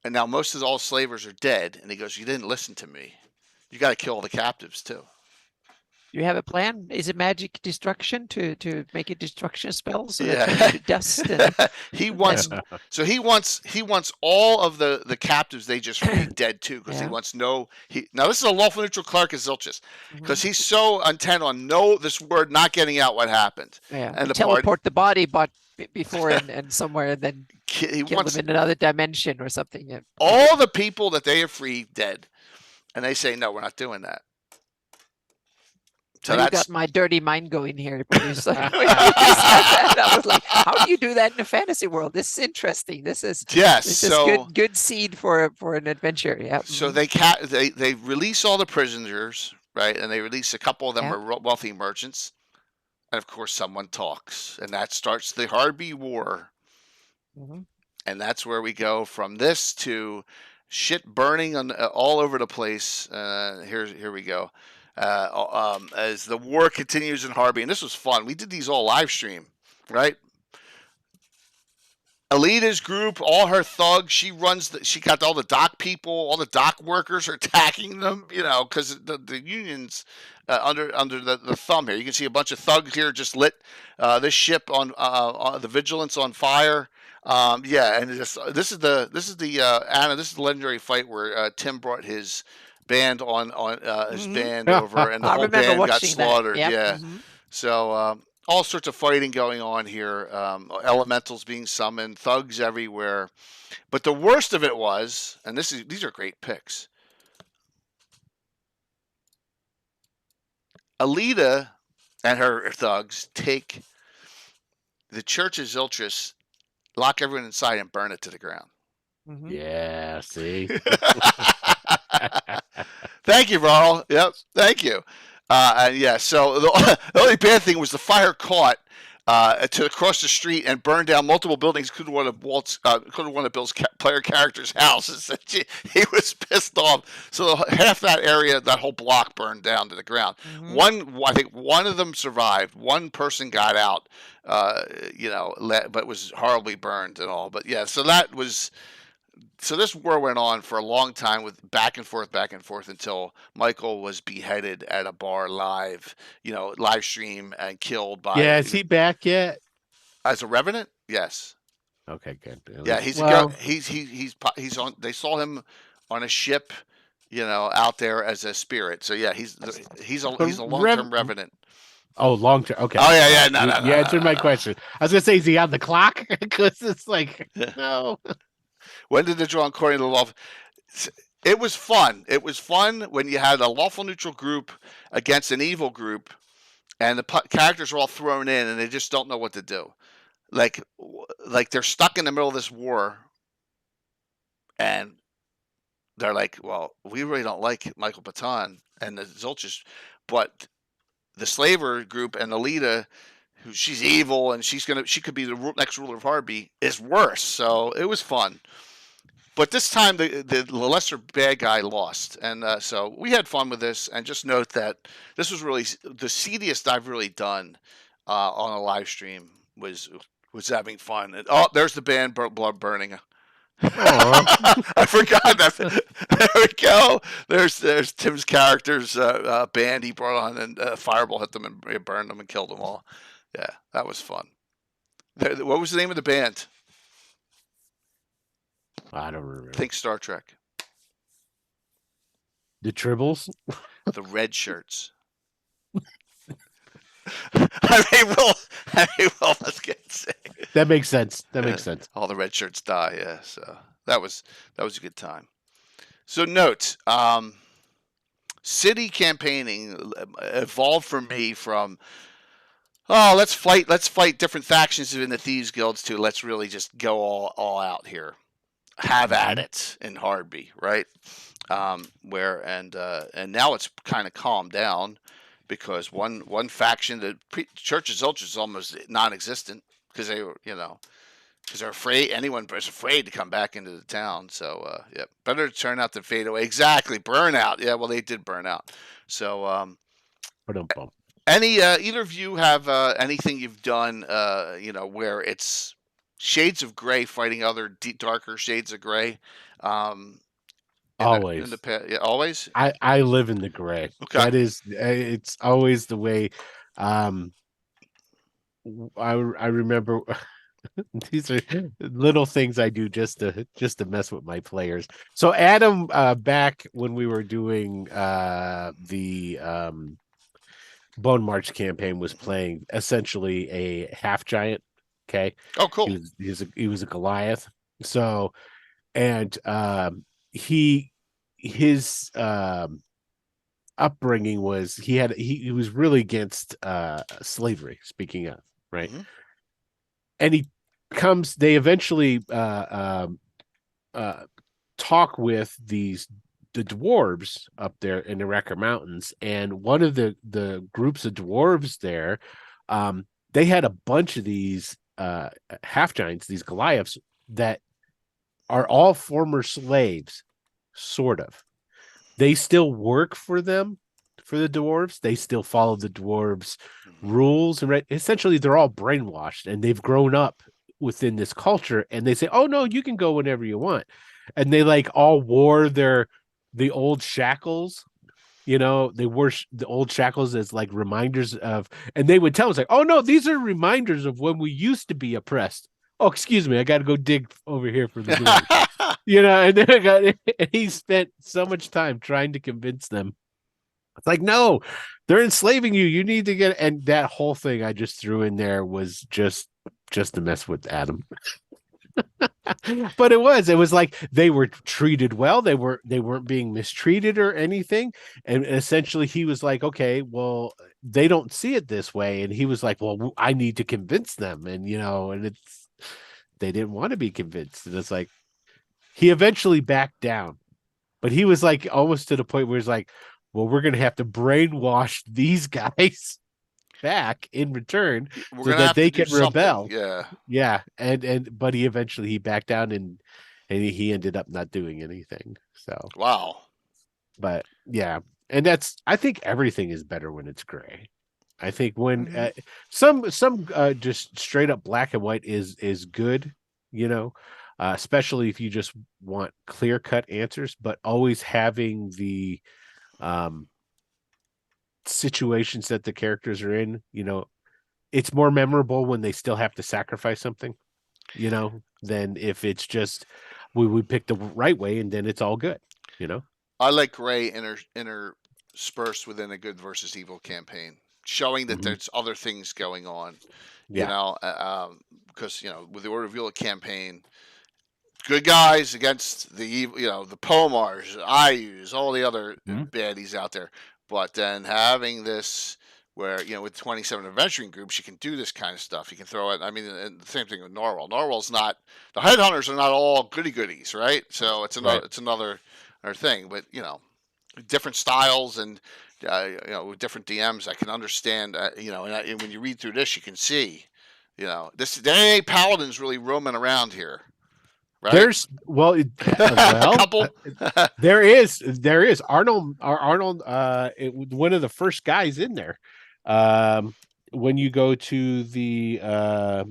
And now most of all slavers are dead. And he goes, you didn't listen to me. You got to kill all the captives too. Do you have a plan? Is it magic destruction to make a destruction spell so Yeah. that you dust? And, he wants all of the captives they just freed dead too, because he wants now this is a lawful neutral clerk as Zilchus, because he's so intent on this word not getting out what happened. Yeah, and teleport the body, but before and somewhere, and then he kill wants them in another dimension or something. Yeah. all the people that they have freed dead, and they say no, we're not doing that. So you got my dirty mind going here. Producer. I was like, how do you do that in a fantasy world? This is interesting. This is good seed for an adventure. Yeah. So they release all the prisoners, right? And they release a couple of them are wealthy merchants, and of course someone talks, and that starts the Harby War. And that's where we go from this to shit burning all over the place. Here we go. As the war continues in Harby, and this was fun. We did these all live stream, right? Alita's group, all her thugs. She got all the dock people, all the dock workers are attacking them, because the unions under the thumb here. You can see a bunch of thugs here just lit this ship on the Vigilance on fire. And this is the Anna. This is the legendary fight where Tim brought his band on his band over, and the whole band got slaughtered. Yep. Yeah. So all sorts of fighting going on here. Elementals being summoned, thugs everywhere. But the worst of it was, and these are great picks. Alita and her thugs take the Church of Zilchus, lock everyone inside, and burn it to the ground. Yeah, see. Thank you, Ronald. Yep, thank you. So the only bad thing was the fire caught across the street and burned down multiple buildings. Could have one of Bill's player characters' houses. He was pissed off. So half that area, that whole block, burned down to the ground. I think one of them survived. One person got out, but was horribly burned and all. But yeah, so this war went on for a long time with back and forth until Michael was beheaded at a bar live stream and killed by. Yeah, is he back yet? As a revenant? Yes. Okay, good. Yeah, he's on. They saw him on a ship, out there as a spirit. So yeah, he's a long-term revenant. Oh, long term. Okay. Oh yeah. No. You answered my question. I was gonna say, is he on the clock? Because it's like no. When did the draw according to the law? It was fun. It was fun when you had a lawful neutral group against an evil group, and the characters are all thrown in, and they just don't know what to do. Like they're stuck in the middle of this war, and they're like, "Well, we really don't like Michael Baton and the Zilchus, but the slaver group and Alita, who she's evil and she could be the next ruler of Harby, is worse." So it was fun. But this time, the lesser bad guy lost. And so we had fun with this. And just note that this was really the seediest I've really done on a live stream was having fun. And, there's the band blood burning. I forgot that. There we go. There's Tim's character's band he brought on, and fireball hit them and burned them and killed them all. Yeah, that was fun. What was the name of the band? I don't remember. Think Star Trek. The Tribbles. The Red Shirts. I mean, let's get sick. That makes sense. That makes sense. All the red shirts die. Yeah, so that was a good time. So note, city campaigning evolved for me from let's fight different factions in the Thieves Guilds to let's really just go all out here, have at it in Hardby, right? And now it's kind of calmed down. Because one faction, the Church's Ultras, is almost non-existent because they were, because they're afraid. Anyone is afraid to come back into the town. So yeah, better to turn out than fade away. Exactly, burnout. Yeah, well, they did burn out. So either of you have anything you've done, where it's shades of gray fighting other darker shades of gray. Always. Yeah, always. I live in the gray. Okay. That is, it's always the way. I remember these are little things I do just to mess with my players. So Adam, back when we were doing the Bone March campaign, was playing essentially a half giant. Okay. Oh, cool. He was a Goliath. So, and his upbringing was he was really against slavery, speaking of, right? Mm-hmm. And they eventually talk with the dwarves up there in the Wrecker Mountains, and one of the groups of dwarves there, they had a bunch of these half giants, these Goliaths, that are all former slaves, sort of. They still work for them, for the dwarves. They still follow the dwarves' rules, and essentially they're all brainwashed, and they've grown up within this culture, and they say, oh no, you can go whenever you want. And they all wore the old shackles. They wore the old shackles as reminders of, and they would tell us oh no, these are reminders of when we used to be oppressed. Oh, excuse me, I got to go dig over here for the movie. And then he spent so much time trying to convince them. It's no, they're enslaving you. You need to get, and that whole thing I just threw in there was just to mess with Adam. But it was they were treated well. They weren't being mistreated or anything. And essentially he was okay, well, they don't see it this way. And he was well, I need to convince them. And, and they didn't want to be convinced. And it's he eventually backed down, but he was almost to the point where he's well, we're going to have to brainwash these guys back in return so that they can rebel. Yeah. But he eventually backed down and he ended up not doing anything. So, wow. But yeah. And I think everything is better when it's gray. I think when some just straight up black and white is good, especially if you just want clear cut answers, but always having the situations that the characters are in, it's more memorable when they still have to sacrifice something, than if it's just we pick the right way and then it's all good, I like gray interspersed within a good versus evil campaign, showing that there's other things going on. Because with the Order of Evil campaign, good guys against the evil, the Pomars, IUs, all the other baddies out there. But then having this where, with 27 adventuring groups, you can do this kind of stuff. You can throw it. I mean, and the same thing with Norwell. Norwell's not, the headhunters are not all goody goodies, right? So it's another thing. But different styles and with different DMs, I can understand. And when you read through this, you can see, there ain't paladins really roaming around here. Right? There's a couple. there is Arnold. One of the first guys in there. When you go to the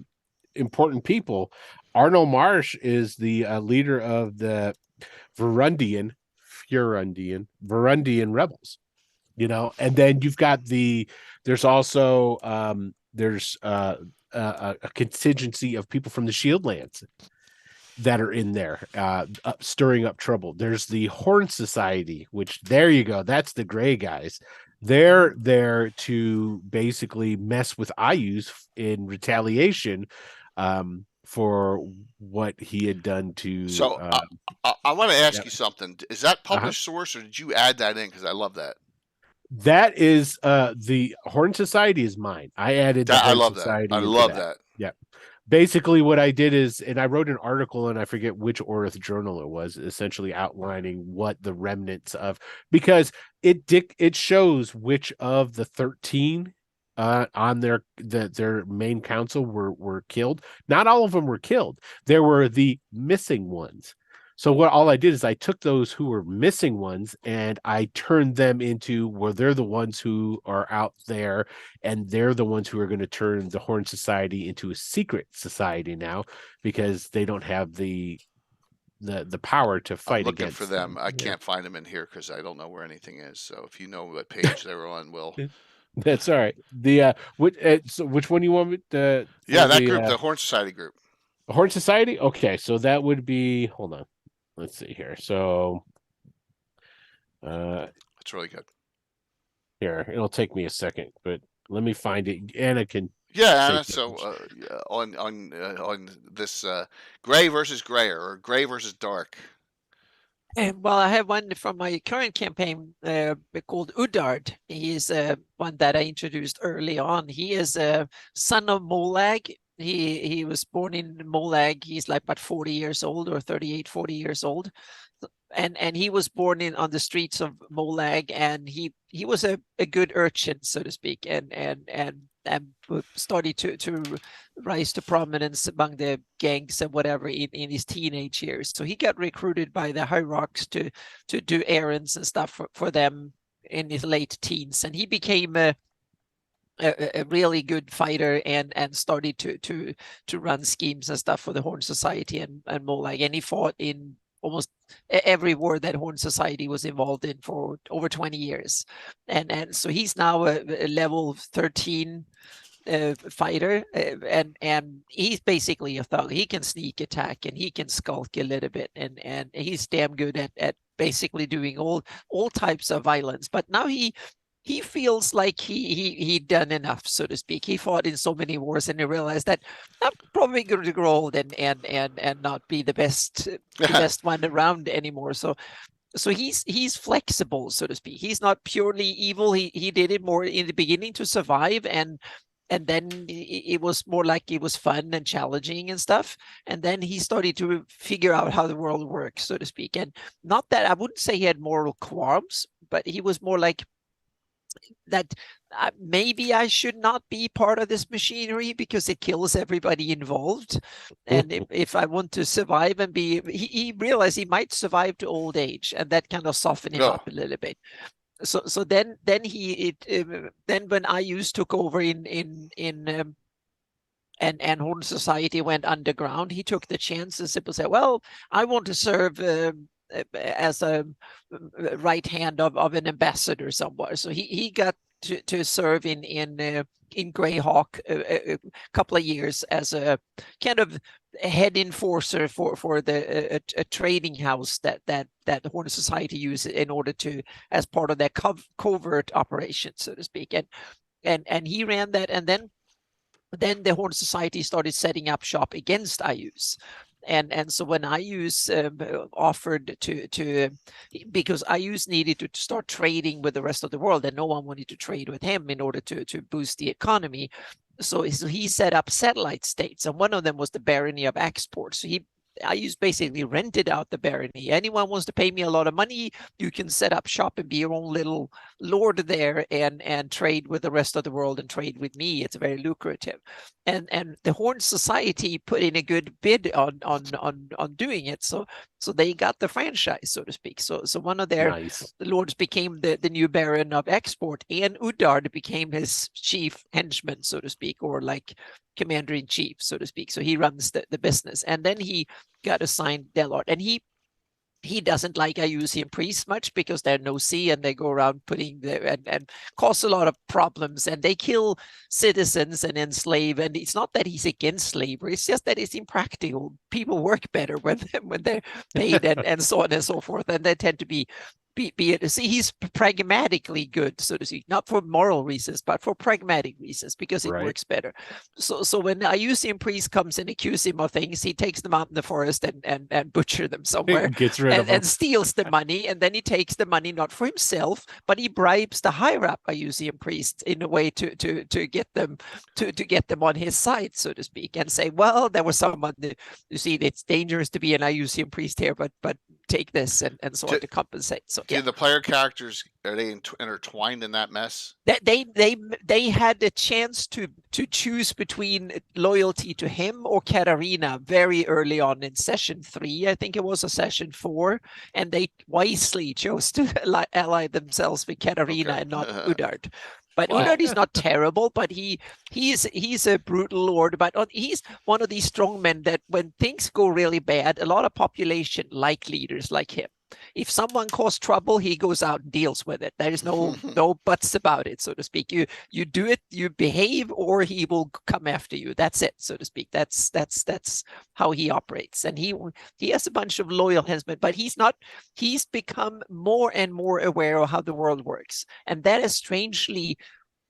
important people. Arnold Marsh is the leader of the Burundian rebels. And then you've got there's also there's a contingency of people from the Shieldlands that are in there stirring up trouble. There's the Horn Society, which, there you go, that's the gray guys. They're there to basically mess with Ayus in retaliation for what he had done to. So I want to ask you something. Is that published source, or did you add that in? Because I love that. That is the Horn Society is mine. I added the Horn Society. I love that. Yeah. Basically what I did is, and I wrote an article, and I forget which Orith journal it was, essentially outlining what the remnants of, because it shows which of the 13 on their main council were killed. Not all of them were killed. There were the missing ones. So all I did is I took those who were missing ones and I turned them into, well, they're the ones who are out there, and they're the ones who are going to turn the Horn Society into a secret society now, because they don't have the power to fight against for them. I can't find them in here because I don't know where anything is. So if you know what page they were on, Will. That's all right. Which one you want me to? That group, the Horn Society group. Horn Society? Okay, so that would be, hold on. Let's see here. So it's really good. Here, it'll take me a second, but let me find it. Anna can. Yeah, Anna. So on this gray versus grayer, or gray versus dark. Well, I have one from my current campaign called Uddard. He is one that I introduced early on. He is a son of Molag. He was born in Molag. He's like about 40 years old, or 38, 40 years old. And he was born on the streets of Molag, and he was a good urchin, so to speak, and started to rise to prominence among the gangs and whatever in his teenage years. So he got recruited by the High Rocks to do errands and stuff for them in his late teens, and he became a really good fighter and started to run schemes and stuff for the Horn Society and Molag, and he fought in almost every war that Horn Society was involved in for over 20 years, and so he's now a level 13 fighter, and he's basically a thug. He can sneak attack and he can skulk a little bit, and he's damn good at basically doing all types of violence. But now he feels like he'd done enough, so to speak. He fought in so many wars, and he realized that I'm probably going to grow old and not be the best one around anymore. So he's flexible, so to speak. He's not purely evil. He did it more in the beginning to survive, and then it was more like it was fun and challenging and stuff. And then he started to figure out how the world works, so to speak. And not that, I wouldn't say he had moral qualms, but he was more like that maybe I should not be part of this machinery because it kills everybody involved. And if I want to survive and be, he realized he might survive to old age, and that kind of softened him up a little bit. So then when Ayus took over and Horn Society went underground, he took the chance and simply said, well, I want to serve as a right hand of an ambassador somewhere. So he got to serve in Greyhawk a couple of years as a kind of head enforcer for a trading house that the Horn Society used in order to, as part of their covert operation, so to speak. And he ran that, and then the Horn Society started setting up shop against Ayus. And so when Ayus offered to, because Ayus needed to start trading with the rest of the world, and no one wanted to trade with him in order to boost the economy. So he set up satellite states, and one of them was the barony of Axport. So Ayus basically rented out the barony. Anyone wants to pay me a lot of money, you can set up shop and be your own little lord there and trade with the rest of the world and trade with me. It's very lucrative. And the Horn Society put in a good bid on doing it. So So they got the franchise, so to speak. So one of their Nice. lords became the new Baron of Export, and Uddard became his chief henchman, so to speak, or like commander-in-chief, so to speak. So he runs the business. And then he got assigned Delort, and he doesn't like Ayusian priests much because they're nosy and they go around putting and cause a lot of problems, and they kill citizens and enslave. And it's not that he's against slavery; it's just that it's impractical. People work better when they're paid and so on and so forth, and they tend to be see, he's pragmatically good, so to speak, not for moral reasons, but for pragmatic reasons, because it Right. works better. So when a Ayusian priest comes and accuses him of things, he takes them out in the forest and butcher them somewhere Gets rid of them. and steals the money, and then he takes the money not for himself, but he bribes the higher up Ayusian priests in a way to get them to get them on his side, so to speak, and say, well, there was someone you see, it's dangerous to be an Ayusian priest here, but take this and so on to compensate. So Do the player characters, are they intertwined in that mess? they had a chance to choose between loyalty to him or Katarina very early on in session 3, I think it was, a session 4, and they wisely chose to ally themselves with Katarina and not Uddard. But Wow. Uddard is not terrible, but he's a brutal lord. But he's one of these strong men that when things go really bad, a lot of population like leaders like him. If someone caused trouble, he goes out and deals with it. There is no buts about it, so to speak. You do it, you behave, or he will come after you. That's it, so to speak. That's how he operates. And he has a bunch of loyal henchmen, but he's become more and more aware of how the world works. And that has strangely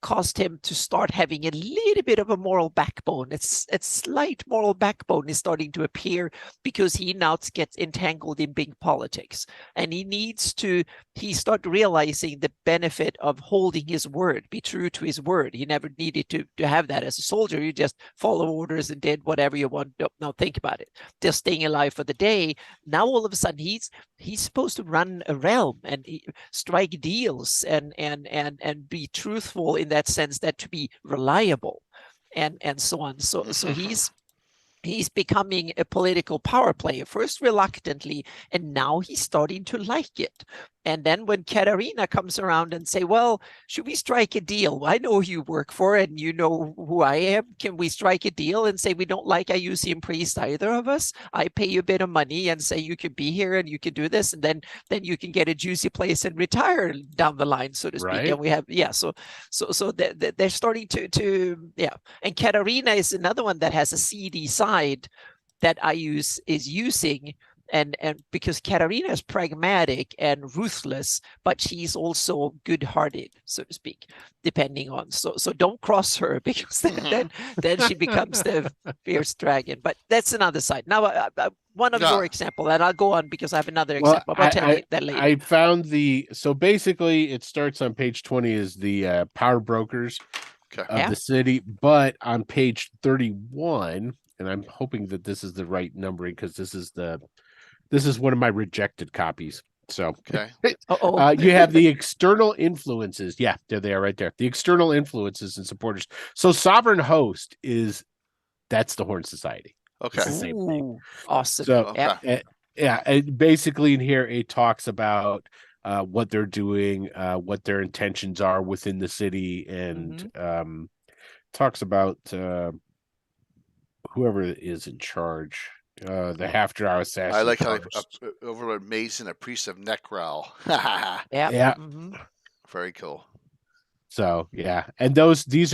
caused him to start having a little bit of a moral backbone. It's slight moral backbone is starting to appear because he now gets entangled in big politics, and he start realizing the benefit of holding his word, be true to his word. He never needed to have that as a soldier. You just follow orders and did whatever you want. Now think about it, just staying alive for the day. Now all of a sudden he's supposed to run a realm and strike deals and be truthful in that sense, that to be reliable and so on. So he's becoming a political power player, first reluctantly, and now he's starting to like it. And then when Katarina comes around and say, well, should we strike a deal? I know who you work for and you know who I am. Can we strike a deal and say we don't like Ayusian priest, either of us? I pay you a bit of money and say you can be here and you can do this, and then you can get a juicy place and retire down the line, so to speak. Right. And we have, so they're starting to. And Katarina is another one that has a seedy side that is using. And because Katarina is pragmatic and ruthless, but she's also good-hearted, so to speak, depending on. So don't cross her, because then she becomes the fierce dragon. But that's another side. Now, one of your example, and I'll go on because I have another example. I'll tell you that later. I found so basically it starts on page 20 is the power brokers of the city, but on page 31, and I'm hoping that this is the right numbering because this is one of my rejected copies. So you have the external influences. Yeah, there they are right there. The external influences and supporters. So Sovereign Host that's the Horn Society. Okay. It's the same thing. Awesome. So and basically in here it talks about what they're doing, what their intentions are within the city, and talks about whoever is in charge. The half-drow assassin. I like how Overlord Mason, a priest of Necral. Very cool. So and these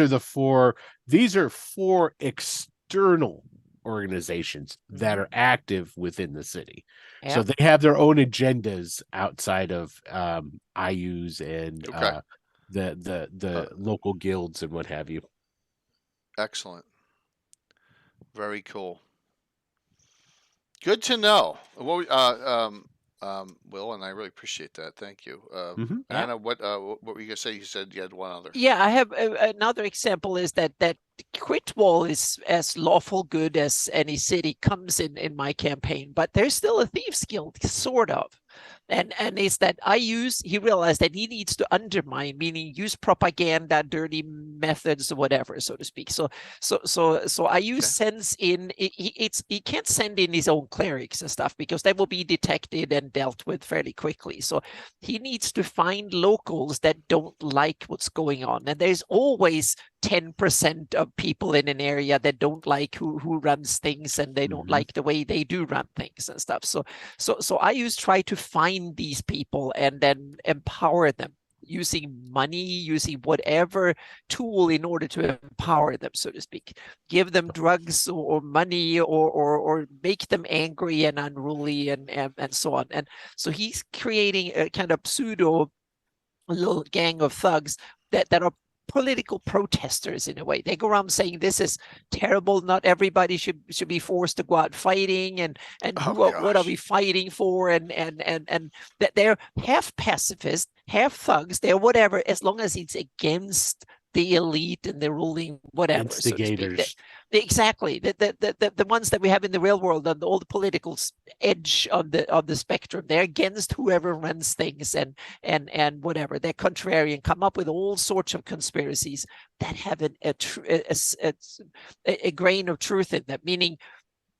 are four external organizations that are active within the city. So they have their own agendas outside of IUs and the local guilds and what have you. Excellent. Very cool. Good to know. Well, Will, and I really appreciate that. Thank you. Anna, what were you gonna say? You said you had one other. Yeah, I have another example. Is that Quitwall is as lawful good as any city comes in my campaign, but there's still a thieves guild, sort of. and is that he realized that he needs to undermine, meaning use propaganda, dirty methods, or whatever, so to speak. So Ayus sends in, he can't send in his own clerics and stuff because they will be detected and dealt with fairly quickly. So he needs to find locals that don't like what's going on, and there's always 10% of people in an area that don't like who runs things, and they don't like the way they do run things and stuff. So I try to find these people and then empower them using money, using whatever tool in order to empower them, so to speak. Give them drugs or money or make them angry and unruly and so on. And so he's creating a kind of pseudo little gang of thugs that are political protesters in a way. They go around saying this is terrible. Not everybody should be forced to go out fighting, and what are we fighting for? And that they're half pacifist, half thugs. They're whatever, as long as it's against the elite and the ruling whatever. Instigators. So exactly. The ones that we have in the real world on all the political edge of the spectrum, they're against whoever runs things and whatever. They're contrarian, come up with all sorts of conspiracies that have a grain of truth in them, meaning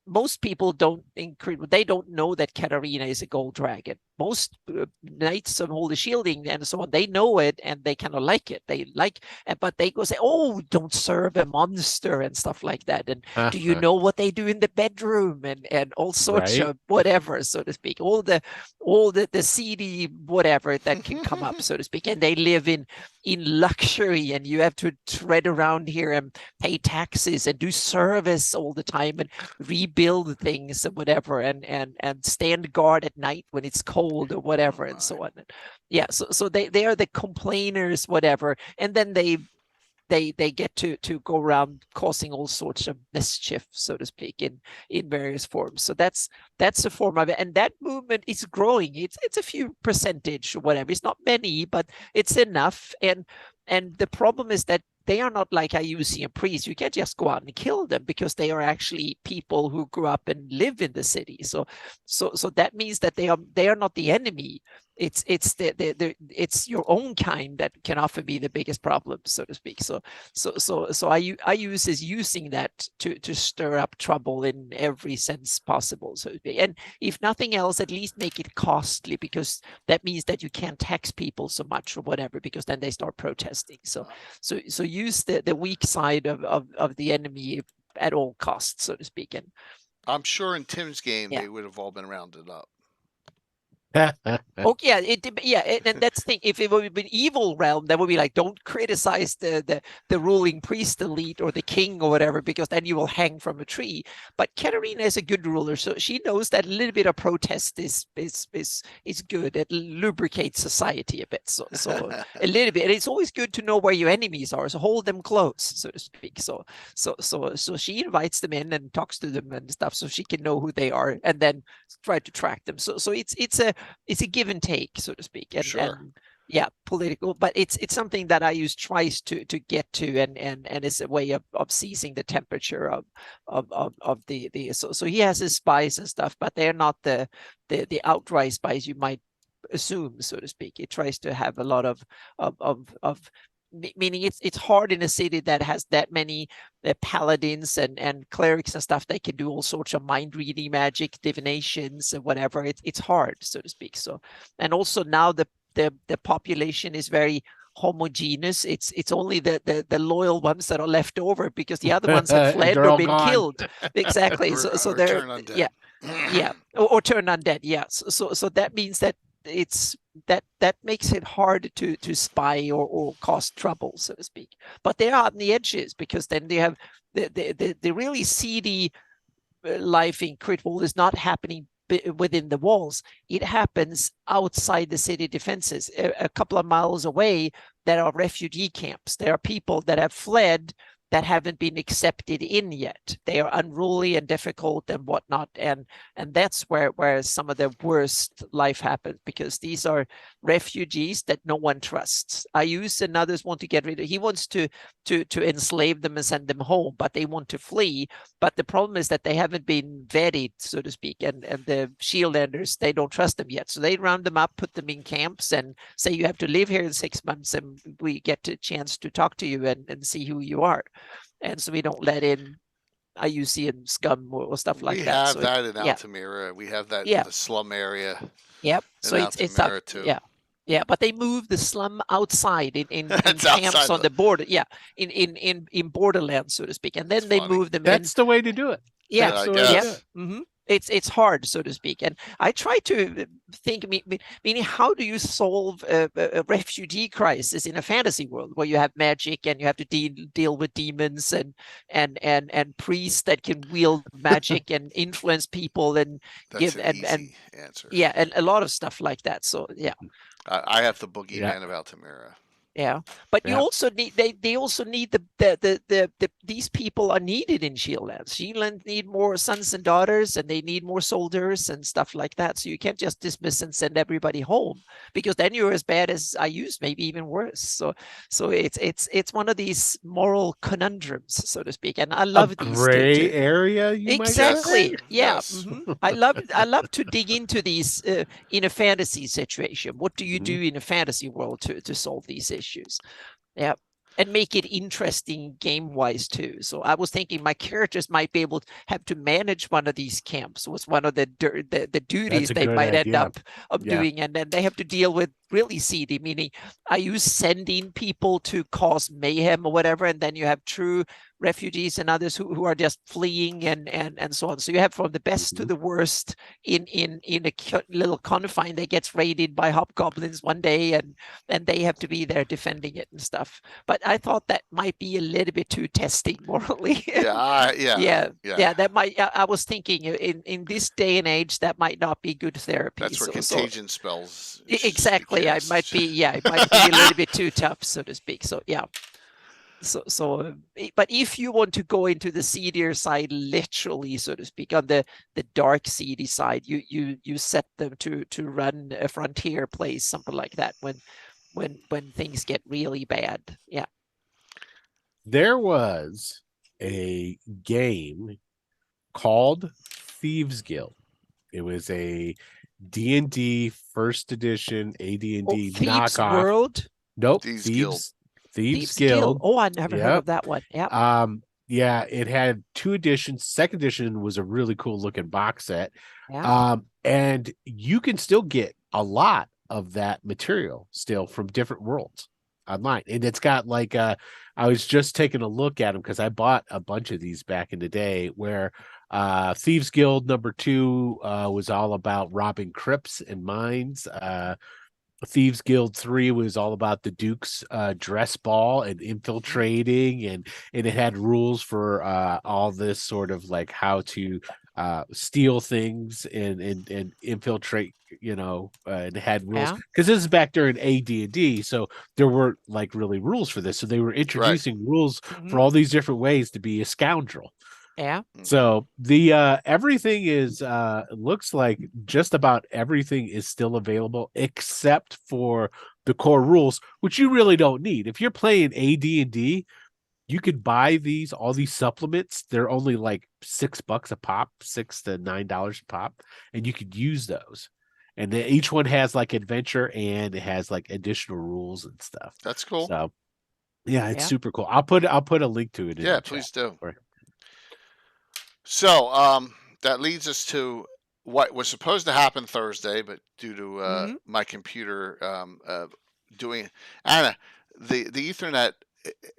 most people don't know that Katarina is a gold dragon. Most knights of Holy Shielding and so on, they know it and they kind of like it. But they go say, "Oh, don't serve a monster" and stuff like that. And do you know what they do in the bedroom and all sorts of whatever, so to speak. All the seedy whatever that can come up, so to speak. And they live in luxury, and you have to tread around here and pay taxes and do service all the time and rebuild things and whatever, and stand guard at night when it's cold or whatever, and so on. Yeah, so they are the complainers, whatever, and then they get to go around causing all sorts of mischief, so to speak, in various forms. So that's a form of it, and that movement is growing. It's a few percentage or whatever. It's not many, but it's enough. And the problem is that they are not like Ayusian priests. You can't just go out and kill them because they are actually people who grew up and live in the city. So that means that they are not the enemy. It's your own kind that can often be the biggest problem, so to speak. So Ayus is using that to stir up trouble in every sense possible, so to speak. And if nothing else, at least make it costly, because that means that you can't tax people so much or whatever, because then they start protesting. So use the weak side of the enemy at all costs, so to speak. And I'm sure in Tim's game they would have all been rounded up. Oh yeah, and that's the thing. If it would have been evil realm, that would be like, don't criticize the ruling priest elite or the king or whatever, because then you will hang from a tree. But Katarina is a good ruler, so she knows that a little bit of protest is good. It lubricates society a bit, so a little bit. And it's always good to know where your enemies are, so hold them close, so to speak. So she invites them in and talks to them and stuff, so she can know who they are and then try to track them. So it's a give and take, so to speak, and yeah, political, but it's something that Ayus tries to get to, and it's a way of seizing the temperature of the so he has his spies and stuff, but they're not the outright spies you might assume, so to speak. It tries to have a lot of meaning it's hard in a city that has that many paladins and clerics and stuff. They can do all sorts of mind reading magic, divinations and whatever. It's hard, so to speak. So, and also now the population is very homogeneous. It's only the loyal ones that are left over, because the other ones have fled or been killed. Exactly. So they're or turn undead. Yeah. So that means that that makes it hard to spy or cause trouble, so to speak. But they are on the edges, because then they have the really seedy life in Critwall is not happening within the walls. It happens outside the city defenses, a couple of miles away. There are refugee camps. There are people that have fled that haven't been accepted in yet. They are unruly and difficult and whatnot, and that's where some of the worst life happens, because these are refugees that no one trusts. Ayus and others want to get rid of. He wants to enslave them and send them home, but they want to flee. But the problem is that they haven't been vetted, so to speak, and the Shieldlanders, they don't trust them yet. So they round them up, put them in camps, and say you have to live here in 6 months, and we get a chance to talk to you and see who you are. And so we don't let in IUCN scum or stuff like that. We have so that in Altamira. We have that in the slum area. Yep. So it's up, too. Yeah, but they move the slum outside in camps on the border. Yeah, in borderlands, so to speak, and then they move them. That's the way to do it. Yeah, That's the way to do it. Mm-hmm. It's hard, so to speak, and I try to think, meaning how do you solve a refugee crisis in a fantasy world where you have magic and you have to deal with demons and priests that can wield magic and influence people and That's an easy answer. Yeah, and a lot of stuff like that. So yeah, I have the boogeyman of Altamira. Yeah, but you also need they also need these people are needed in Shieldlands. Shieldlands need more sons and daughters, and they need more soldiers and stuff like that. So you can't just dismiss and send everybody home, because then you're as bad as I use, maybe even worse. So it's one of these moral conundrums, so to speak. And I love these gray area. You exactly. Might say? Yeah, Yes. I love to dig into these in a fantasy situation. What do you do in a fantasy world to solve these issues? Yeah, and make it interesting game wise too. So I was thinking my characters might be able to have to manage one of these camps. Was one of the duties they might end up doing, and then they have to deal with really seedy, meaning I use sending people to cause mayhem or whatever, and then you have true refugees and others who are just fleeing and so on. So you have from the best to the worst in a little confine that gets raided by hobgoblins one day, and they have to be there defending it and stuff. But I thought that might be a little bit too testing morally. Yeah. That might. I was thinking in this day and age that might not be good therapy. That's where contagion spells. Exactly. It might be a little bit too tough, so to speak. So yeah. But if you want to go into the Seedier side, literally, so to speak, on the dark seedy side, you set them to run a frontier place, something like that, when things get really bad. Yeah. There was a game called Thieves Guild. It was a D&D first edition AD&D Thieves knockoff. World? Nope. Thieves Guild. Thieves Guild. Oh, I never heard of that one. Yeah. Yeah, it had 2 editions. Second edition was a really cool looking box set. Yeah. And you can still get a lot of that material still from different worlds online. And it's got like I was just taking a look at them because I bought a bunch of these back in the day, where Thieves Guild number 2 was all about robbing crypts and mines. Thieves Guild 3 was all about the Duke's dress ball and infiltrating, and it had rules for all this sort of like how to steal things and infiltrate, and it had rules because this is back during AD&D, so there weren't like really rules for this. So they were introducing rules for all these different ways to be a scoundrel. Yeah. So the everything is looks like just about everything is still available except for the core rules, which you really don't need. If you're playing AD&D, you could buy all these supplements. They're only like $6 a pop, $6 to $9 a pop, and you could use those. And then each one has like adventure, and it has like additional rules and stuff. That's cool. So yeah, it's super cool. I'll put a link to it. In the please chat. do. So that leads us to what was supposed to happen Thursday, but due to my computer doing Anna, the Ethernet,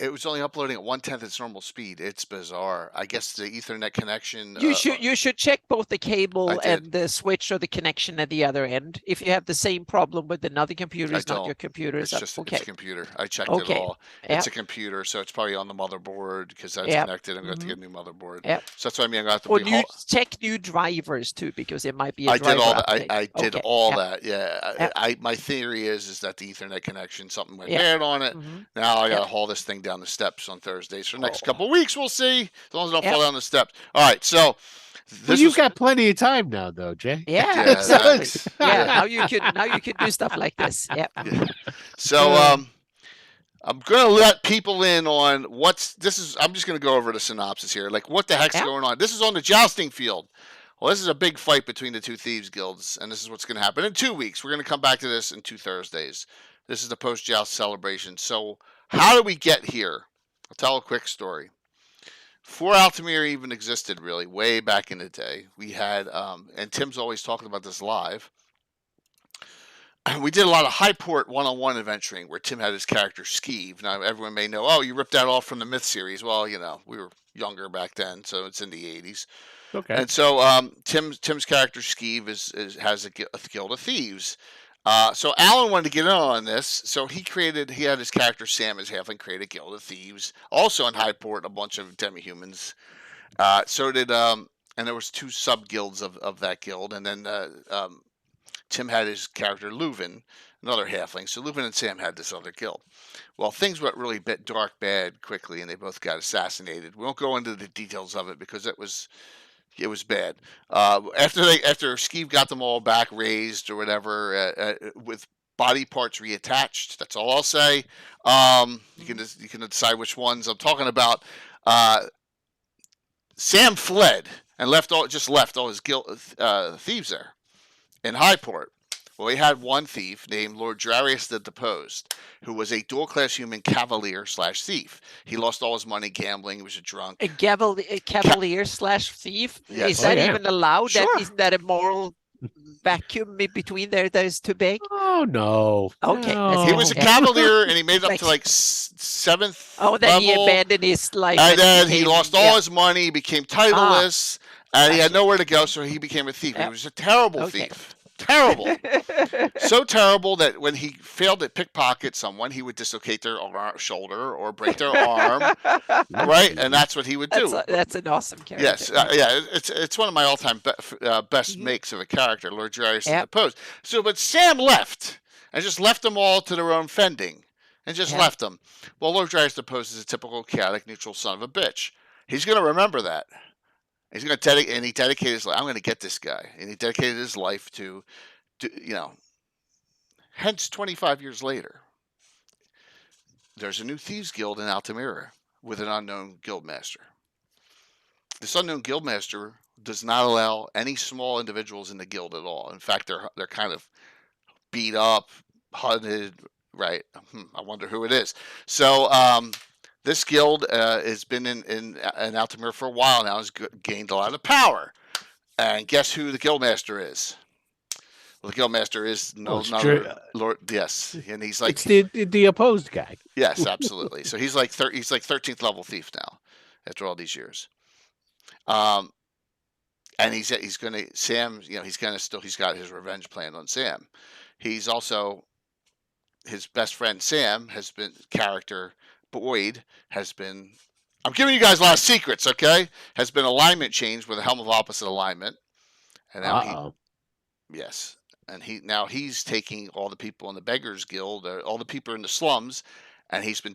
it was only uploading at 1/10 its normal speed. It's bizarre. I guess the Ethernet connection. You should check both the cable and the switch or the connection at the other end. If you have the same problem with another computer, it's not your computer. It's just it's a computer. I checked it all. Yep. It's a computer, so it's probably on the motherboard because that's connected. I'm going to have to get a new motherboard. Yep. So that's what I mean. I'm going to have to check new drivers too, because it might be. I did all that. I did all that. Yeah. My theory is that the Ethernet connection, something went bad on it. Now I got to haul this thing down the steps on Thursdays for the next couple of weeks. We'll see. As long as I don't fall down the steps. All right, so Well, you've got plenty of time now, though, Jay. Yeah, Yeah, exactly. Yeah, now you can do stuff like this. Yeah. So I'm going to let people in on I'm just going to go over the synopsis here. Like, what the heck's going on? This is on the jousting field. Well, this is a big fight between the two thieves guilds, and this is what's going to happen in 2 weeks. We're going to come back to this in 2 Thursdays. This is the post-joust celebration. So how did we get here? I'll tell a quick story. Before Altamira even existed, really, way back in the day, we had, and Tim's always talking about this live, we did a lot of Highport one-on-one adventuring where Tim had his character Skeeve. Now, everyone may know, you ripped that off from the Myth series. Well, we were younger back then, so it's in the 80s. Okay. And so Tim's character Skeeve has a guild of thieves. So Alan wanted to get in on this, so he had his character Sam as halfling create a guild of thieves. Also in Highport, a bunch of demi-humans. And there was 2 sub-guilds of that guild, and then Tim had his character Leuven, another halfling. So Leuven and Sam had this other guild. Well, things went really dark bad quickly, and they both got assassinated. We won't go into the details of it because it was bad. After Skeeve got them all back raised or whatever, with body parts reattached. That's all I'll say. You can decide which ones I'm talking about. Sam fled and left all his thieves there in Highport. Well, he had one thief named Lord Drarius the Deposed, who was a dual-class human cavalier/thief. He lost all his money gambling. He was a drunk. A cavalier/thief? Yes. Is that even allowed? Sure. Isn't that a moral vacuum between those two big? Oh, no. Okay. No. He was a cavalier, and he made it up to like 7th then he level. abandoned his life. And then he became- lost all his money, became titleless, and he had nowhere to go, so he became a thief. He was a terrible thief. Terrible. So terrible that when he failed at pickpocket someone, he would dislocate their shoulder or break their arm, right? And that's what he would do. That's an awesome character. Yes, it's one of my all-time best makes of a character, Lord Drarius the Deposed. So, but Sam left and just left them all to their own fending, and just left them. Well, Lord Drarius the Deposed is a typical chaotic, neutral son of a bitch. He's going to remember that. He's going to dedicate, and he dedicated his life. I'm going to get this guy, and he dedicated his life to hence 25 years later, there's a new thieves guild in Altamira with an unknown guildmaster. This unknown guildmaster does not allow any small individuals in the guild at all. In fact, they're kind of beat up, hunted. Right? I wonder who it is. So. This guild has been in Altamira for a while now, has gained a lot of power. And guess who the guildmaster is? Well, the guildmaster is Lord. Yes, and he's like it's the opposed guy. Yes, absolutely. So he's like 13th level thief now, after all these years. And he's gonna Sam. He's got his revenge plan on Sam. He's also his best friend Sam has been Boyd has been, I'm giving you guys a lot of secrets, okay? Has been alignment changed with a helm of opposite alignment. And now and he's taking all the people in the Beggars Guild, all the people in the slums, and he's been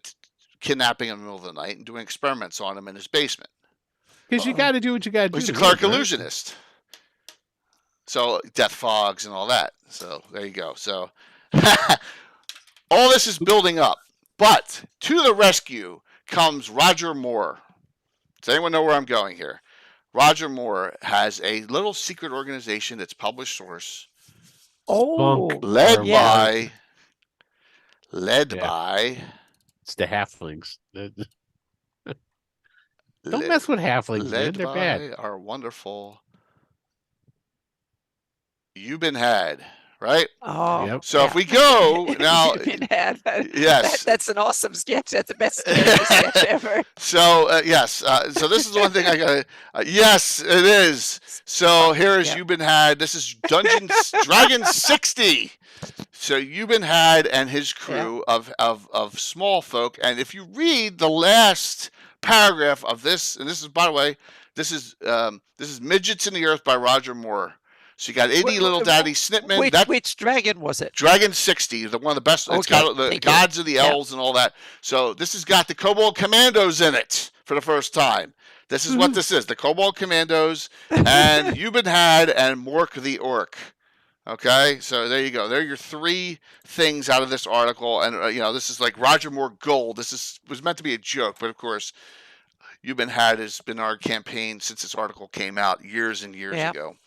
kidnapping them in the middle of the night and doing experiments on them in his basement. Because you got to do what you got to do. He's a cleric illusionist. So death fogs and all that. So there you go. So all this is building up. But to the rescue comes Roger Moore. Does anyone know where I'm going here? Roger Moore has a little secret organization that's published source. Led by. It's the halflings. Don't mess with halflings, man. They're bad. Our wonderful You've Been Had. Right? Oh, yep. So if we go now, yes, that's an awesome sketch. That's the best sketch ever. So yes, so this is one thing I got. Yes, it is. So here is You've Been Had. This is Dragon 60. So You've Been Had and his crew of small folk. And if you read the last paragraph of this, and this is, by the way, this is Midgets in the Earth by Roger Moore. So you got 80 little daddy Snitman. Which dragon was it? Dragon 60, one of the best. It's Okay, got the thank gods you. of the elves and all that. So this has got the Kobold Commandos in it for the first time. This is what this is: the Kobold Commandos and Yuban Had and Mork the Orc. Okay, so there you go. There are your 3 things out of this article, and this is like Roger Moore Gold. This was meant to be a joke, but of course, Yuban Had has been our campaign since this article came out years and years ago.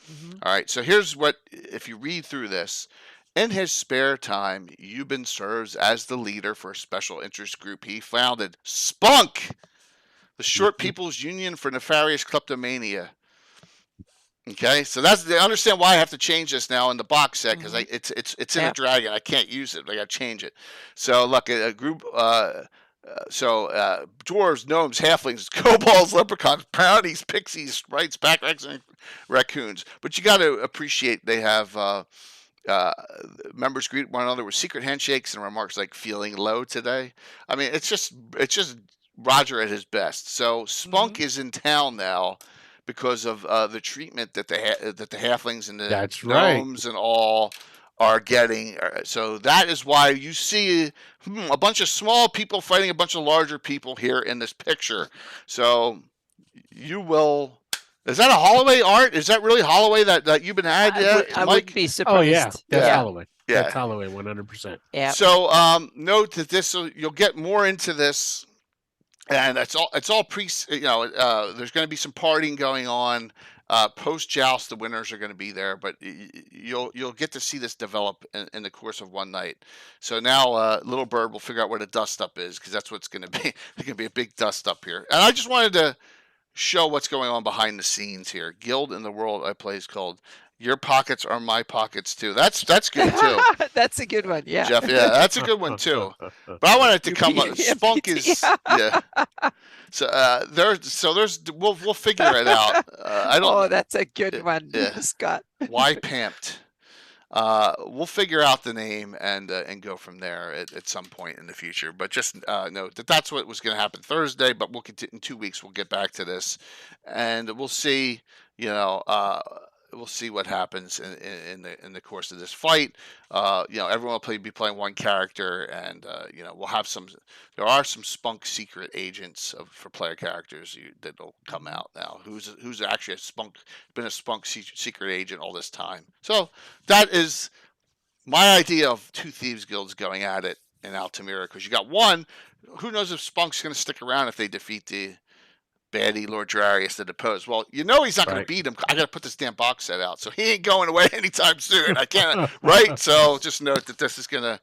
All right, so here's what, if you read through this, in his spare time, Yuban serves as the leader for a special interest group he founded, Spunk, the Short People's Union for Nefarious Kleptomania. Okay, so I understand why I have to change this now in the box set, because it's in a dragon. I can't use it. I got to change it. So look, a group. Dwarves, gnomes, halflings, kobolds, leprechauns, brownies, pixies, sprites, backracks, and raccoons. But you got to appreciate they have members greet one another with secret handshakes and remarks like "feeling low today." I mean, it's just Roger at his best. So Spunk is in town now because of the treatment that the halflings and the gnomes and all are getting. So that is why you see a bunch of small people fighting a bunch of larger people here in this picture. So you will. Is that a Holloway art? Is that really Holloway that you've been had? I would be surprised. Oh yeah, that's Holloway. Yeah, that's Holloway, 100%. Yeah. So note that this. You'll get more into this. And it's all pre. There's going to be some partying going on. Post joust, the winners are going to be there, but you'll get to see this develop in the course of one night. So now, Little Bird will figure out where the dust up is, because that's what's going to be. There's going to be a big dust up here. And I just wanted to show what's going on behind the scenes here. Guild in the World I play is called "Your Pockets Are My Pockets Too." That's good too. That's a good one. Yeah, Jeff. Yeah, that's a good one too. But I wanted to come up. Spunk is So we'll figure it out. I don't. Oh, that's a good one, Scott. Why Pamped? We'll figure out the name and go from there at some point in the future. But just note that that's what was going to happen Thursday. But we'll continue in 2 weeks. We'll get back to this, and we'll see. We'll see what happens in the course of this fight. Everyone will be playing one character, and we'll have some. There are some Spunk secret agents for player characters that'll come out now. Who's actually been a Spunk secret agent all this time. So that is my idea of 2 thieves guilds going at it in Altamira, because you got one. Who knows if Spunk's going to stick around if they defeat the baddie Lord Drarius to depose. Well, he's not going to beat him. I got to put this damn box set out, so he ain't going away anytime soon. I can't, right? So just note that this is going to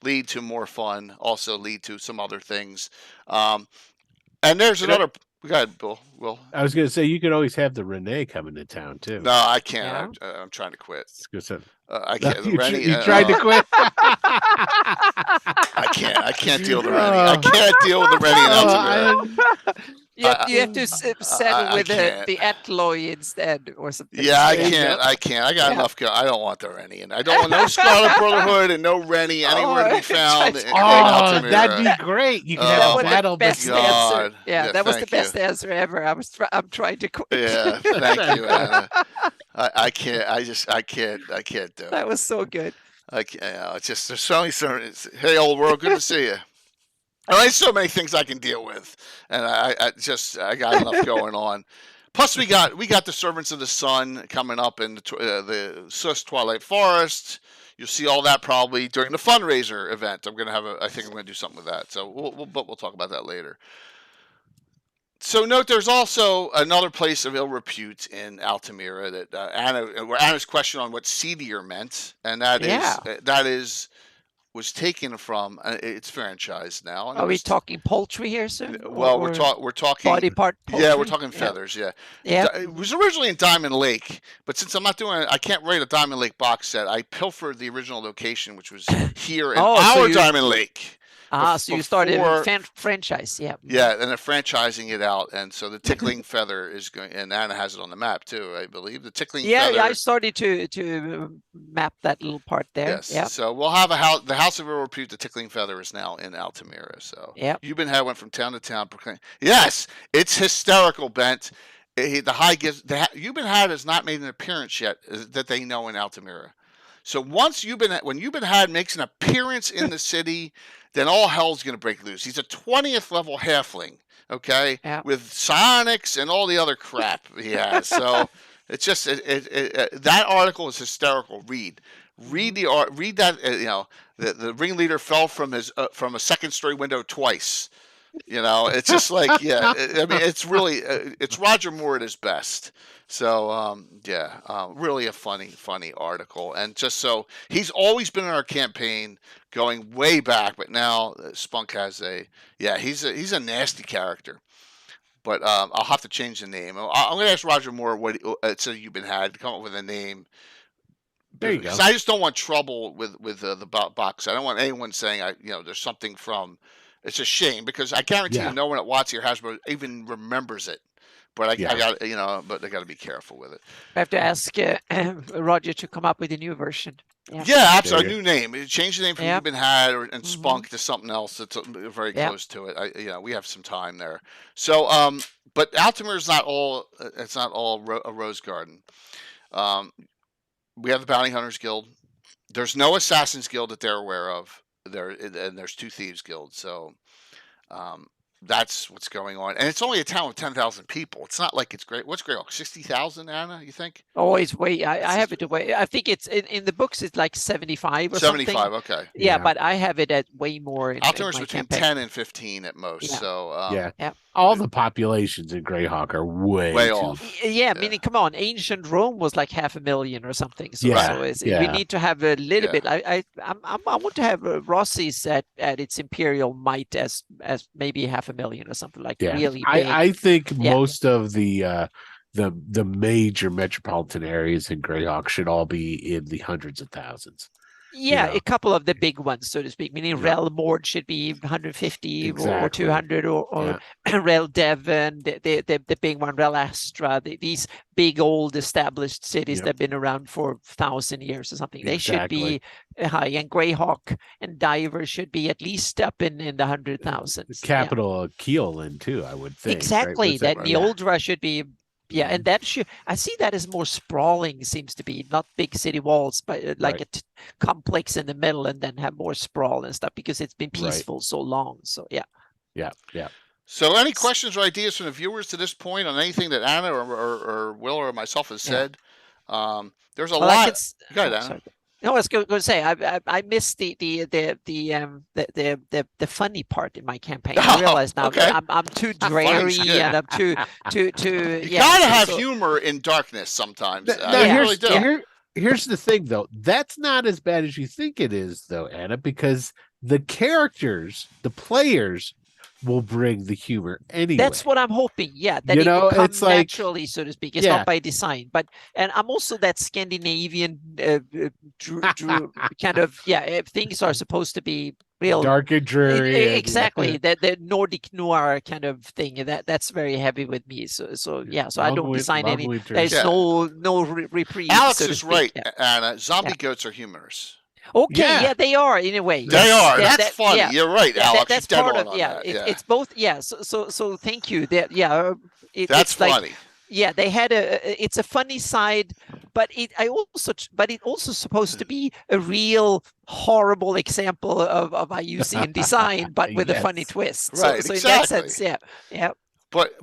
lead to more fun, also lead to some other things. And there's another. Go ahead, Bill. Will. I was going to say you could always have the Renee coming to town too. No, I can't. I'm trying to quit. I can't. You tried to quit. I can't deal with the Rennie. I can't deal with the Rennie in Altamira. You have to settle with the Atloy instead, or something. Yeah, I can't. I got enough. I don't want the Rennie, and I don't want no Scarlet Brotherhood and no Rennie anywhere to be found. That'd be great. You can have a battle. Answer. Yeah, that was the best answer ever. I'm trying to quit. Yeah, thank you, Anna. I can't. I can't do it. That was so good. I can't. It's just there's so many stories. Hey, old world, good to see you. There's so many things I can deal with, and I got enough going on. Plus, we got the Servants of the Sun coming up in the Sus Twilight Forest. You'll see all that probably during the fundraiser event. I think I'm gonna do something with that. So we'll talk about that later. So note, there's also another place of ill repute in Altamira that where Anna's question on what Seedier meant, and that was taken from it's franchised now. Are we talking poultry here soon? Well, we're talking body part poultry? Yeah, we're talking feathers. Yeah. It was originally in Diamond Lake, but since I'm not doing it, I can't write a Diamond Lake box set. I pilfered the original location, which was here in Diamond Lake. So you started franchise, yeah. Yeah, and they're franchising it out, and so the tickling feather is going, and Anna has it on the map too, I believe. The tickling feather. Yeah, I started to map that little part there. Yes. Yeah. So we'll have the House of Ill Repute. The tickling feather is now in Altamira. So Yuban Had went from town to town proclaiming. Yes, it's hysterical, Bent. the high gives Yuban Had has not made an appearance yet that they know in Altamira. So once when Yuban Had makes an appearance in the city, then all hell's going to break loose. He's a 20th level halfling, okay, with psionics and all the other crap he has. So it's just that article is hysterical. Read that. The ringleader fell from a second-story window twice. It's just like, I mean, it's really, it's Roger Moore at his best. So, really a funny article. And just so, he's always been in our campaign going way back, but now Spunk has he's a nasty character. But I'll have to change the name. I'm going to ask Roger Moore what so you've been had to come up with a name. There you go. I just don't want trouble with the box. I don't want anyone saying there's something from. It's a shame because I guarantee you no one at WotC or Hasbro even remembers it. But I got but they got to be careful with it. I have to ask Roger to come up with a new version. Yeah, absolutely. A new name. Change the name from You've Been Had and Spunk to something else that's very close to it. We have some time there. So, but Altamira is not all. It's not all a rose garden. We have the Bounty Hunters Guild. There's no Assassins Guild that they're aware of. And there's 2 Thieves Guilds. So, that's what's going on, and it's only a town of 10,000 people. It's not like it's great. What's Greyhawk? 60,000, Anna? You think? Oh, it's way. I have it away. I think it's in the books. It's like 75 or 75, something. Okay. Yeah, but I have it at way more. Altamira's between 10 and 15 at most. Yeah. So all the populations in Greyhawk are way off. Yeah, meaning, come on, ancient Rome was like 500,000 or something. So, we need to have a little bit. I want to have Rossi's at its imperial might as maybe 500,000 or something like really big. I think most of the major metropolitan areas in Greyhawk should all be in the hundreds of thousands. Yeah, a couple of the big ones, so to speak. Meaning Relmord should be 150 or 200, or Rel Devon, the big one, Rel Astra. These big old established cities that have been around for 1,000 years or something. They should be high. And Greyhawk and Diver should be at least up in the 100,000s. The capital of Keelan too, I would think. Exactly. Right? Neoldra should be. Yeah, and that I see that as more sprawling, seems to be, not big city walls, but like a complex in the middle, and then have more sprawl and stuff because it's been peaceful so long. So yeah. So any questions or ideas from the viewers to this point on anything that Anna or Will or myself has said? There's a lot. Go ahead, Anna. Sorry. No, I was going to say I missed the funny part in my campaign. I realize now I'm too dreary and I'm too. You gotta have humor in darkness sometimes. Here's the thing, though. That's not as bad as you think it is, though, Anna, because the characters, the players, will bring the humor anyway. That's what I'm hoping. Yeah, that it will come naturally, so to speak. It's not by design, and I'm also that Scandinavian kind of things are supposed to be real dark and dreary. Exactly, the Nordic noir kind of thing. That's very heavy with me. So I don't design any. There's no reprieve. Alex is right, Anna. Zombie goats are humorous. Okay, they are in a way. They are. That's funny. Yeah. You're right, Alex. That's part of it's both. Yeah. So thank you. That's funny. Yeah, they had it's a funny side, but it also supposed to be a real horrible example of IUCN design, but with a funny twist. Right. So exactly. in that sense, yeah. But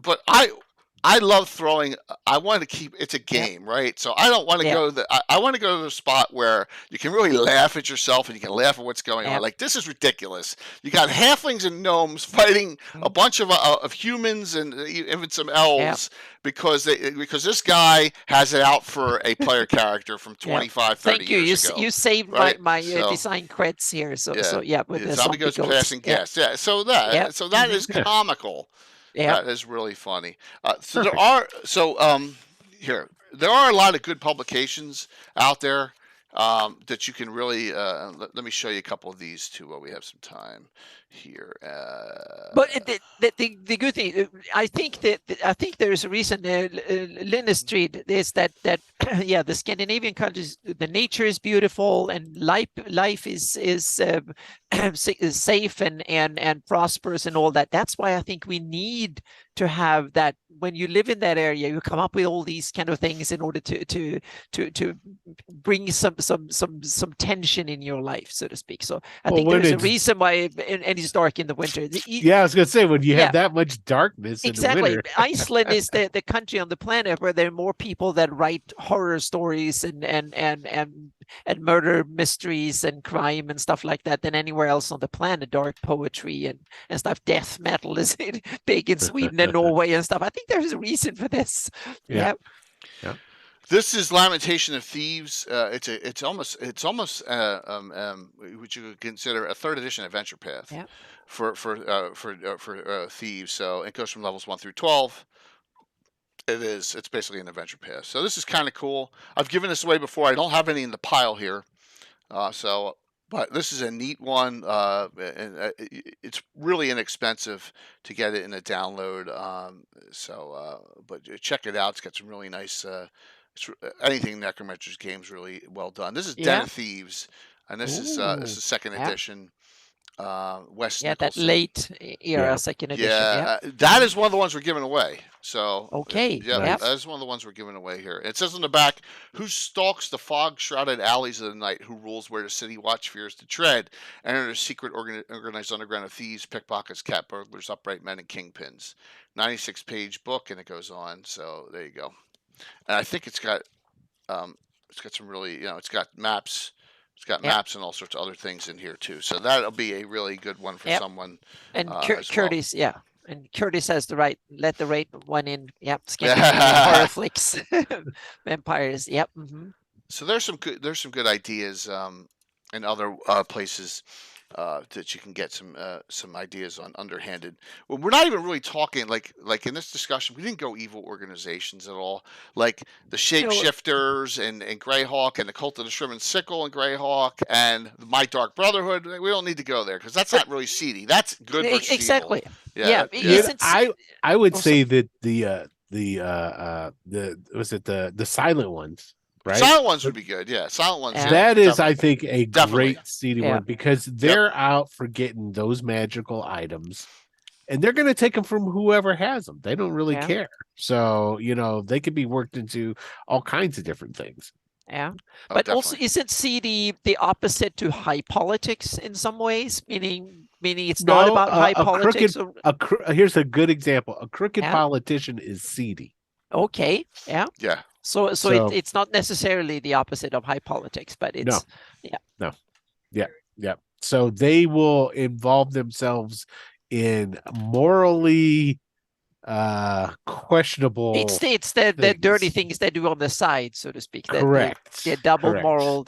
I love throwing. I want to keep. It's a game, right? So I don't want to go. I want to go to the spot where you can really laugh at yourself and you can laugh at what's going on. Like, this is ridiculous. You got halflings and gnomes fighting a bunch of humans and even some elves because this guy has it out for a player character from 25, 30 Thank you. years ago. You saved my design creds here. So with the zombie goes passing gas. Yeah. So that is comical. Yeah, that is really funny. There are a lot of good publications out there that you can really. Let me show you a couple of these too while we have some time here. But the good thing, I think there's a reason. Linus Street is that the Scandinavian countries, the nature is beautiful and life is safe and prosperous and all that. That's why I think we need to have that when you live in that area, you come up with all these kind of things in order to bring some tension in your life, so to speak. So I think there's a reason why and it's dark in the winter. I was gonna say, when you have that much darkness in the winter. Iceland is the country on the planet where there are more people that write horror stories and murder mysteries and crime and stuff like that than anywhere else on the planet. Dark poetry and stuff. Death metal is big in Sweden and Norway and stuff. I think there's a reason for this. Yeah. This is Lamentation of Thieves. It's almost what you could consider a third edition adventure path for thieves. So it goes from levels 1 through 12. It's basically an adventure path. So this is kind of cool. I've given this away before. I don't have any in the pile here. But this is a neat one. And it's really inexpensive to get it in a download. But check it out. It's got some really nice. Anything Necromancer's games really well done. This is Den of Thieves, and this is second edition. Wes Nicholson. That late era second edition. That is one of the ones we're giving away. So that is one of the ones we're giving away here. It says on the back, "Who stalks the fog-shrouded alleys of the night? Who rules where the city watch fears to tread? Enter the secret organized underground of thieves, pickpockets, cat burglars, upright men, and kingpins." 96-page book, and it goes on. So there you go. And I think it's got some really, it's got maps. It's got maps and all sorts of other things in here too. So that'll be a really good one for someone. And Curtis, and Curtis has the right. Let the right one in. Yep. Horror flicks, vampires. Yep. Mm-hmm. So there's some good ideas in other places that you can get some ideas on underhanded. Well, we're not even really talking like in this discussion. We didn't go evil organizations at all, like the Shapeshifters and Greyhawk and the Cult of the Shriven Sickle and Greyhawk and My Dark Brotherhood. We don't need to go there because that's not really seedy. That's good versus exactly. Evil. Yeah. I would say that the Silent Ones. Right? Silent Ones would be good. Yeah, Silent Ones. That is, I think, a great seedy one because they're out for getting those magical items, and they're going to take them from whoever has them. They don't really care. So they could be worked into all kinds of different things. Yeah, but also isn't seedy the opposite to high politics in some ways? Meaning it's not about high politics. Here's a good example: a crooked politician is seedy. Okay. Yeah. Yeah. So it's not necessarily the opposite of high politics, but it's Yeah. So they will involve themselves in morally questionable. It's the dirty things they do on the side, so to speak. Correct. The double moral.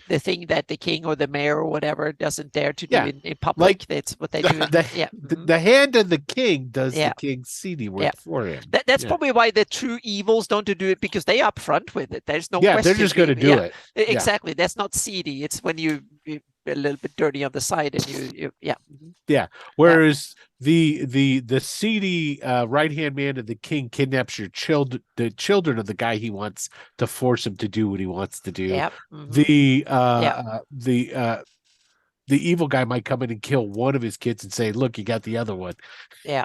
The thing that the king or the mayor or whatever doesn't dare to do in public. That's what they do. The hand of the king does the king's seedy work for him. That's probably why the true evils don't do it, because they up front with it. There's no question. They're just going to do it. Exactly. That's not seedy. It's when you're a little bit dirty on the side and you. Whereas the seedy right-hand man of the king kidnaps the children of the guy he wants to force him to do what he wants to do. The evil guy might come in and kill one of his kids and say, "Look, you got the other one." Yeah.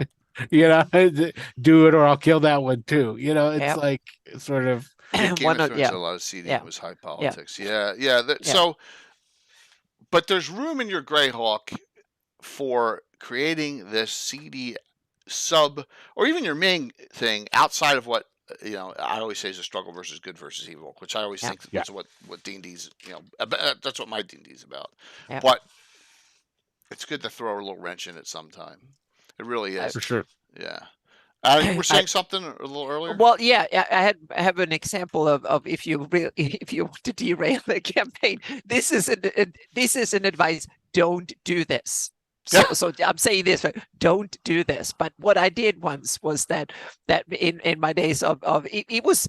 Do it or I'll kill that one too. It's like sort of one of a lot of seedy. It was high politics. So, but there's room in your Greyhawk for creating this seedy sub, or even your main thing outside of what I always say is a struggle versus good versus evil, which I always think is what D&D's that's what my D&D's about. But it's good to throw a little wrench in it sometime. It really is for sure. Yeah. You were saying something a little earlier. Well, I have an example of if you want to derail the campaign. This is an advice. Don't do this. So I'm saying this, don't do this. But what I did once was that in my days of it was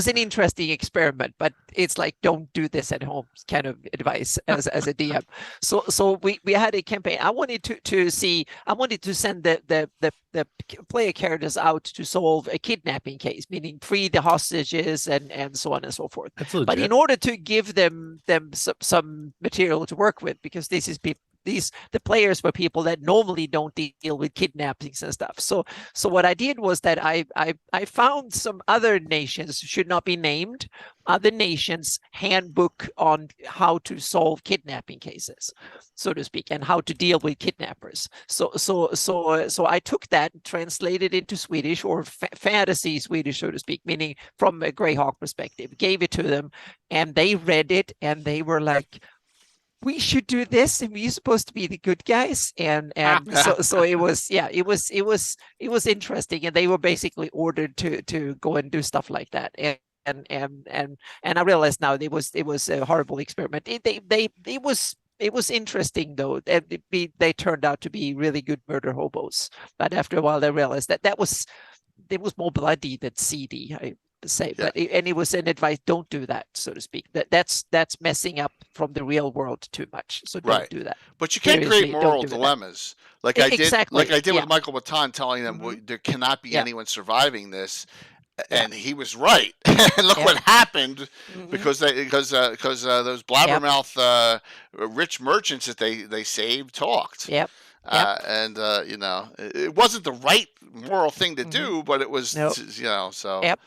an interesting experiment, but it's like, don't do this at home kind of advice as a DM. So we had a campaign. I wanted to send the player characters out to solve a kidnapping case, meaning free the hostages and so on and so forth. But in order to give them some material to work with, because this is the players were people that normally don't deal with kidnappings and stuff. So what I did was that I found some other nations, should not be named, other nations' handbook on how to solve kidnapping cases, so to speak, and how to deal with kidnappers. So I took that and translated into Swedish, or fantasy Swedish, so to speak, meaning from a Greyhawk perspective, gave it to them, and they read it, and they were like, we should do this, and we're supposed to be the good guys, and so it was, yeah, it was interesting, and they were basically ordered to go and do stuff like that, and I realized now it was a horrible experiment. It was interesting though, and they turned out to be really good murder hobos, but after a while they realized that it was more bloody than seedy, I say. Yeah. But it was an advice: don't do that, so to speak. That's messing up from the real world too much, so don't do that. But you can't Seriously, create don't moral do that. dilemmas like I did, Exactly, with yeah. Michael Baton, telling them, well, there cannot be Yeah. anyone surviving this, Yeah. and he was right. And look Yeah. what happened, Mhm. because those blabbermouth rich merchants that they saved talked. Yep. And you know, it wasn't the right moral thing to do, but it was, Nope. you know, so. Yep.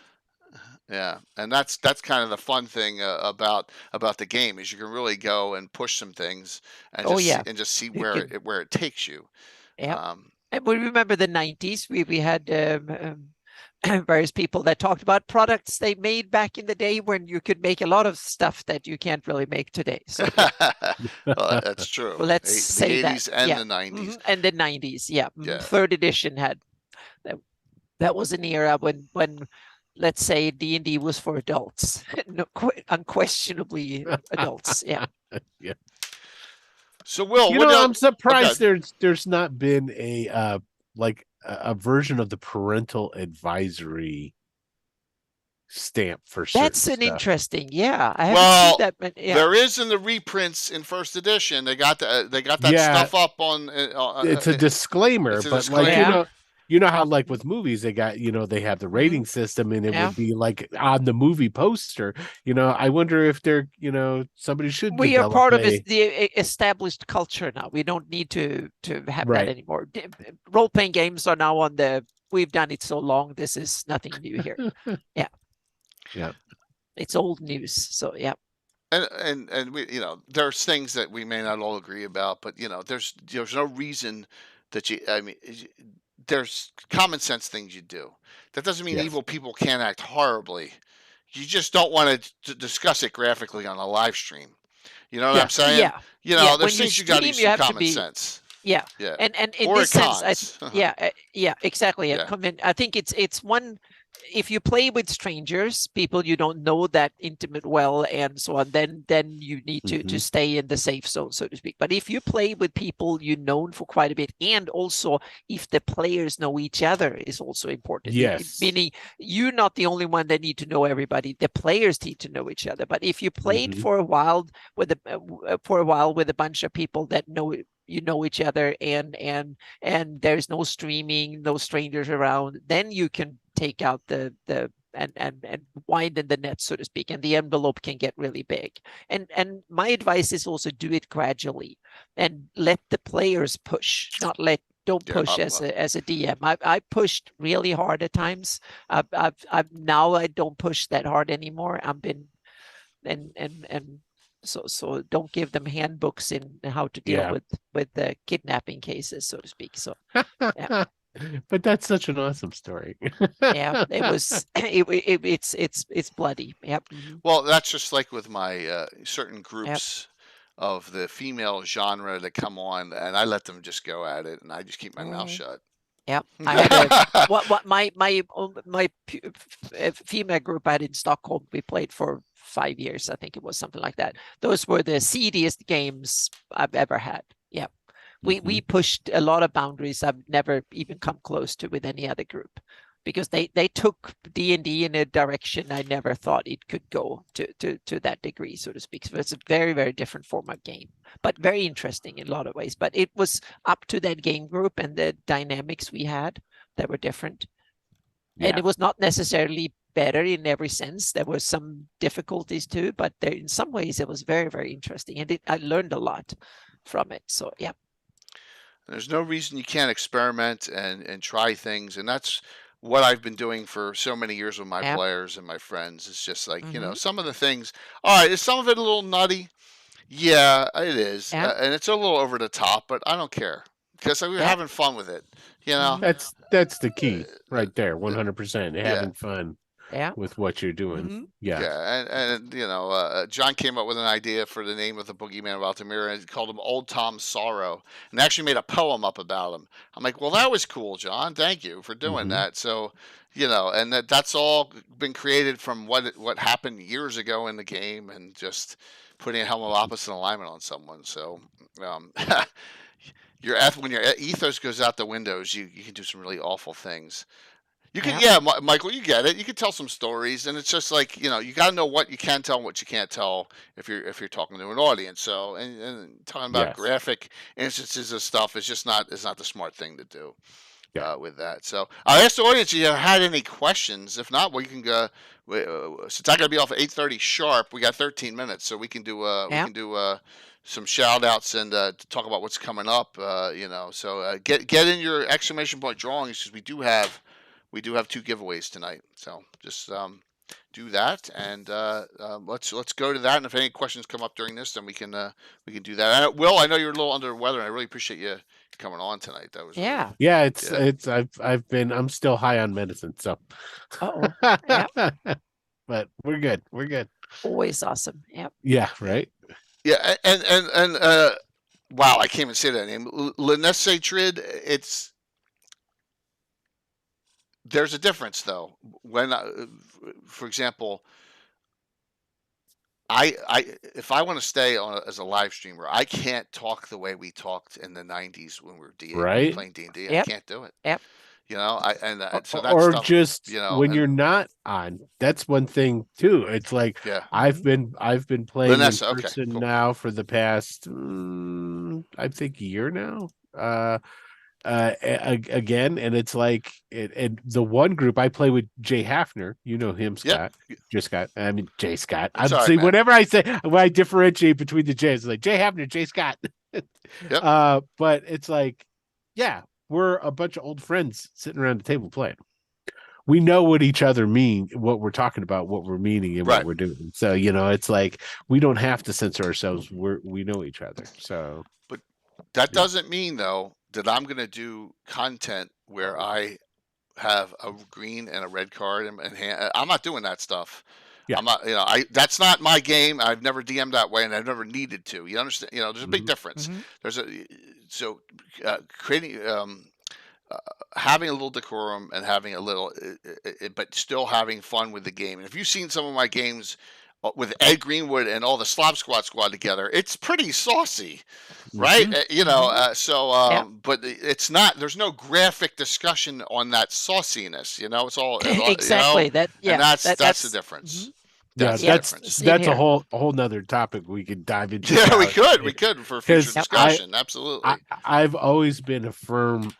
Yeah, and that's kind of the fun thing about the game, is you can really go and push some things and Oh, just yeah. just see You where can- it takes you. Yep. Um, And we remember the 90s. We had various people that talked about products they made back in the day when you could make a lot of stuff that you can't really make today. So well, that's true. well, let's The say that. 80s and Yeah. the 90s. Mhm. And the 90s, yeah. Yeah. Third edition had that was an era when let's say D&D was for adults, no, unquestionably adults. Yeah. So, Will, You what know, else? I'm surprised Okay. there's not been a like a version of the parental advisory stamp for certain That's an stuff. interesting. Yeah, I haven't Well, seen that. But yeah. There is in the reprints in first edition. They got that Yeah. stuff up on. It's a disclaimer, it's a but disclaimer. like Yeah. you know how like with movies they got, they have the rating system, and it Yeah. would be like on the movie poster. I wonder if they're somebody should We are develop part of a- the established culture now. We don't need to have Right. that anymore. Role-playing games are now on the. We've done it so long. This is nothing new here. Yeah. Yeah. It's old news. So yeah. And we, there's things that we may not all agree about, but there's no reason that there's common sense things you do. That doesn't mean Yes. evil people can't act horribly. You just don't want to discuss it graphically on a live stream. You know what I'm saying? Yeah. There's when things you you got to stream, use you some have to common be- sense. Yeah. Yeah. And in Or this at sense, cons. yeah, exactly. Yeah. I think it's one. If you play with strangers, people you don't know that intimate well, and so on, then you need to Mhm. stay in the safe zone, so to speak. But if you play with people you known for quite a bit, and also if the players know each other, is also important. Yes. Meaning you're not the only one that need to know everybody. The players need to know each other. But if you played Mhm. for a while with a bunch of people that know each other, and there's no streaming, no strangers around, then you can take out the and widen the net, so to speak, and the envelope can get really big. And my advice is also do it gradually and let the players push, don't Yeah, push as a DM. I pushed really hard at times. I've now I don't push that hard anymore. I've been and so don't give them handbooks in how to deal Yeah. with the kidnapping cases, so to speak. So But that's such an awesome story. yeah, it was it's bloody. Yep. Mhm. Well, that's just like with my certain groups of the female genre that come on, and I let them just go at it, and I just keep my mouth Mhm. shut. Yep. I had what my female group I had in Stockholm. We played for 5 years, I think it was something like that. Those were the seediest games I've ever had. Yeah. We pushed a lot of boundaries I've never even come close to with any other group, because they took D&D in a direction I never thought it could go to that degree, so to speak. So it's a very, very different form of game, but very interesting in a lot of ways. But it was up to that game group and the dynamics we had that were different. And it was not necessarily better in every sense. There were some difficulties too, but in some ways it was very, very interesting. And I learned a lot from it. So yeah. There's no reason you can't experiment and try things, and that's what I've been doing for so many years with my Yeah. players and my friends. It's just like, Mhm. some of the things. All right, is some of it a little nutty? Yeah, it is, Yeah. and it's a little over the top, but I don't care because we're Yeah. having fun with it. You know, Mhm. That's the key right there, 100%. yeah. Having fun Yeah. with what you're doing. Mhm. Yeah. Yeah, and John came up with an idea for the name of the boogeyman of Altamira, and called him Old Tom Sorrow, and actually made a poem up about him. I'm like, well, that was cool, John. Thank you for doing Mhm. that. So, and that's all been created from what happened years ago in the game, and just putting a helm of opposite alignment on someone. So, um, when your ethos goes out the windows, you can do some really awful things. You can, Yeah. Michael, you get it. You can tell some stories, and it's just like, you got to know what you can tell and what you can't tell if you're talking to an audience. So, and talking about Yes. graphic instances of stuff is just not the smart thing to do. Yeah. With that. So I asked the audience if you had any questions. If not, we can go. Since I got to be off at 8:30 sharp, we got 13 minutes, so we can do some shout outs and talk about what's coming up. So get in your exclamation point drawings, because we do have 2 giveaways tonight. So just do that, and let's go to that. And if any questions come up during this, then we can do that. And Will, I know you're a little under the weather, and I really appreciate you coming on tonight. That was Yeah. Yeah, it's I'm still high on medicine, so Oh. Yeah. but we're good. We're good. Always awesome. Yep. Yeah, right. Yeah, and wow, I can't even say that name. Linessatrid. There's a difference though. When, for example, if I want to stay on as a live streamer, I can't talk the way we talked in the '90s when we were Right. playing D&D. I Yep. can't do it. Yep. So that Or stuff, just when and- you're not on. That's one thing too. It's like yeah. I've been playing in Vanessa, okay, person cool. now for the past I think a year now. Again, and it's like and the one group I play with, Jay Hafner, you know him, Scott. Just Scott. I mean Jay Scott. It's I'm all right, see man. whenever I say when I differentiate between the Jays, it's like Jay Hafner, Jay Scott. Yep. But it's like, yeah, we're a bunch of old friends sitting around the table playing. We know what each other mean, what we're talking about, what we're meaning, and Right. what we're doing. So it's like we don't have to censor ourselves. We know each other. So that doesn't mean though that I'm going to do content where I have a green and a red card in hand. I'm not doing that stuff. Yeah. I'm not, that's not my game. I've never DM'd that way, and I've never needed to. You understand? There's a big difference. Mhm. Creating, having a little decorum and having a little, but still having fun with the game. And if you've seen some of my games with Ed Greenwood and all the Slob Squad together, it's pretty saucy, right? But it's not. There's no graphic discussion on that sauciness. It's all Exactly. That. Yeah. And that's the difference. Mhm. That's yeah, the that's difference. that's Same a whole nother topic we could dive into. Yeah, we could for future 'Cause discussion. Absolutely. I've always been a firm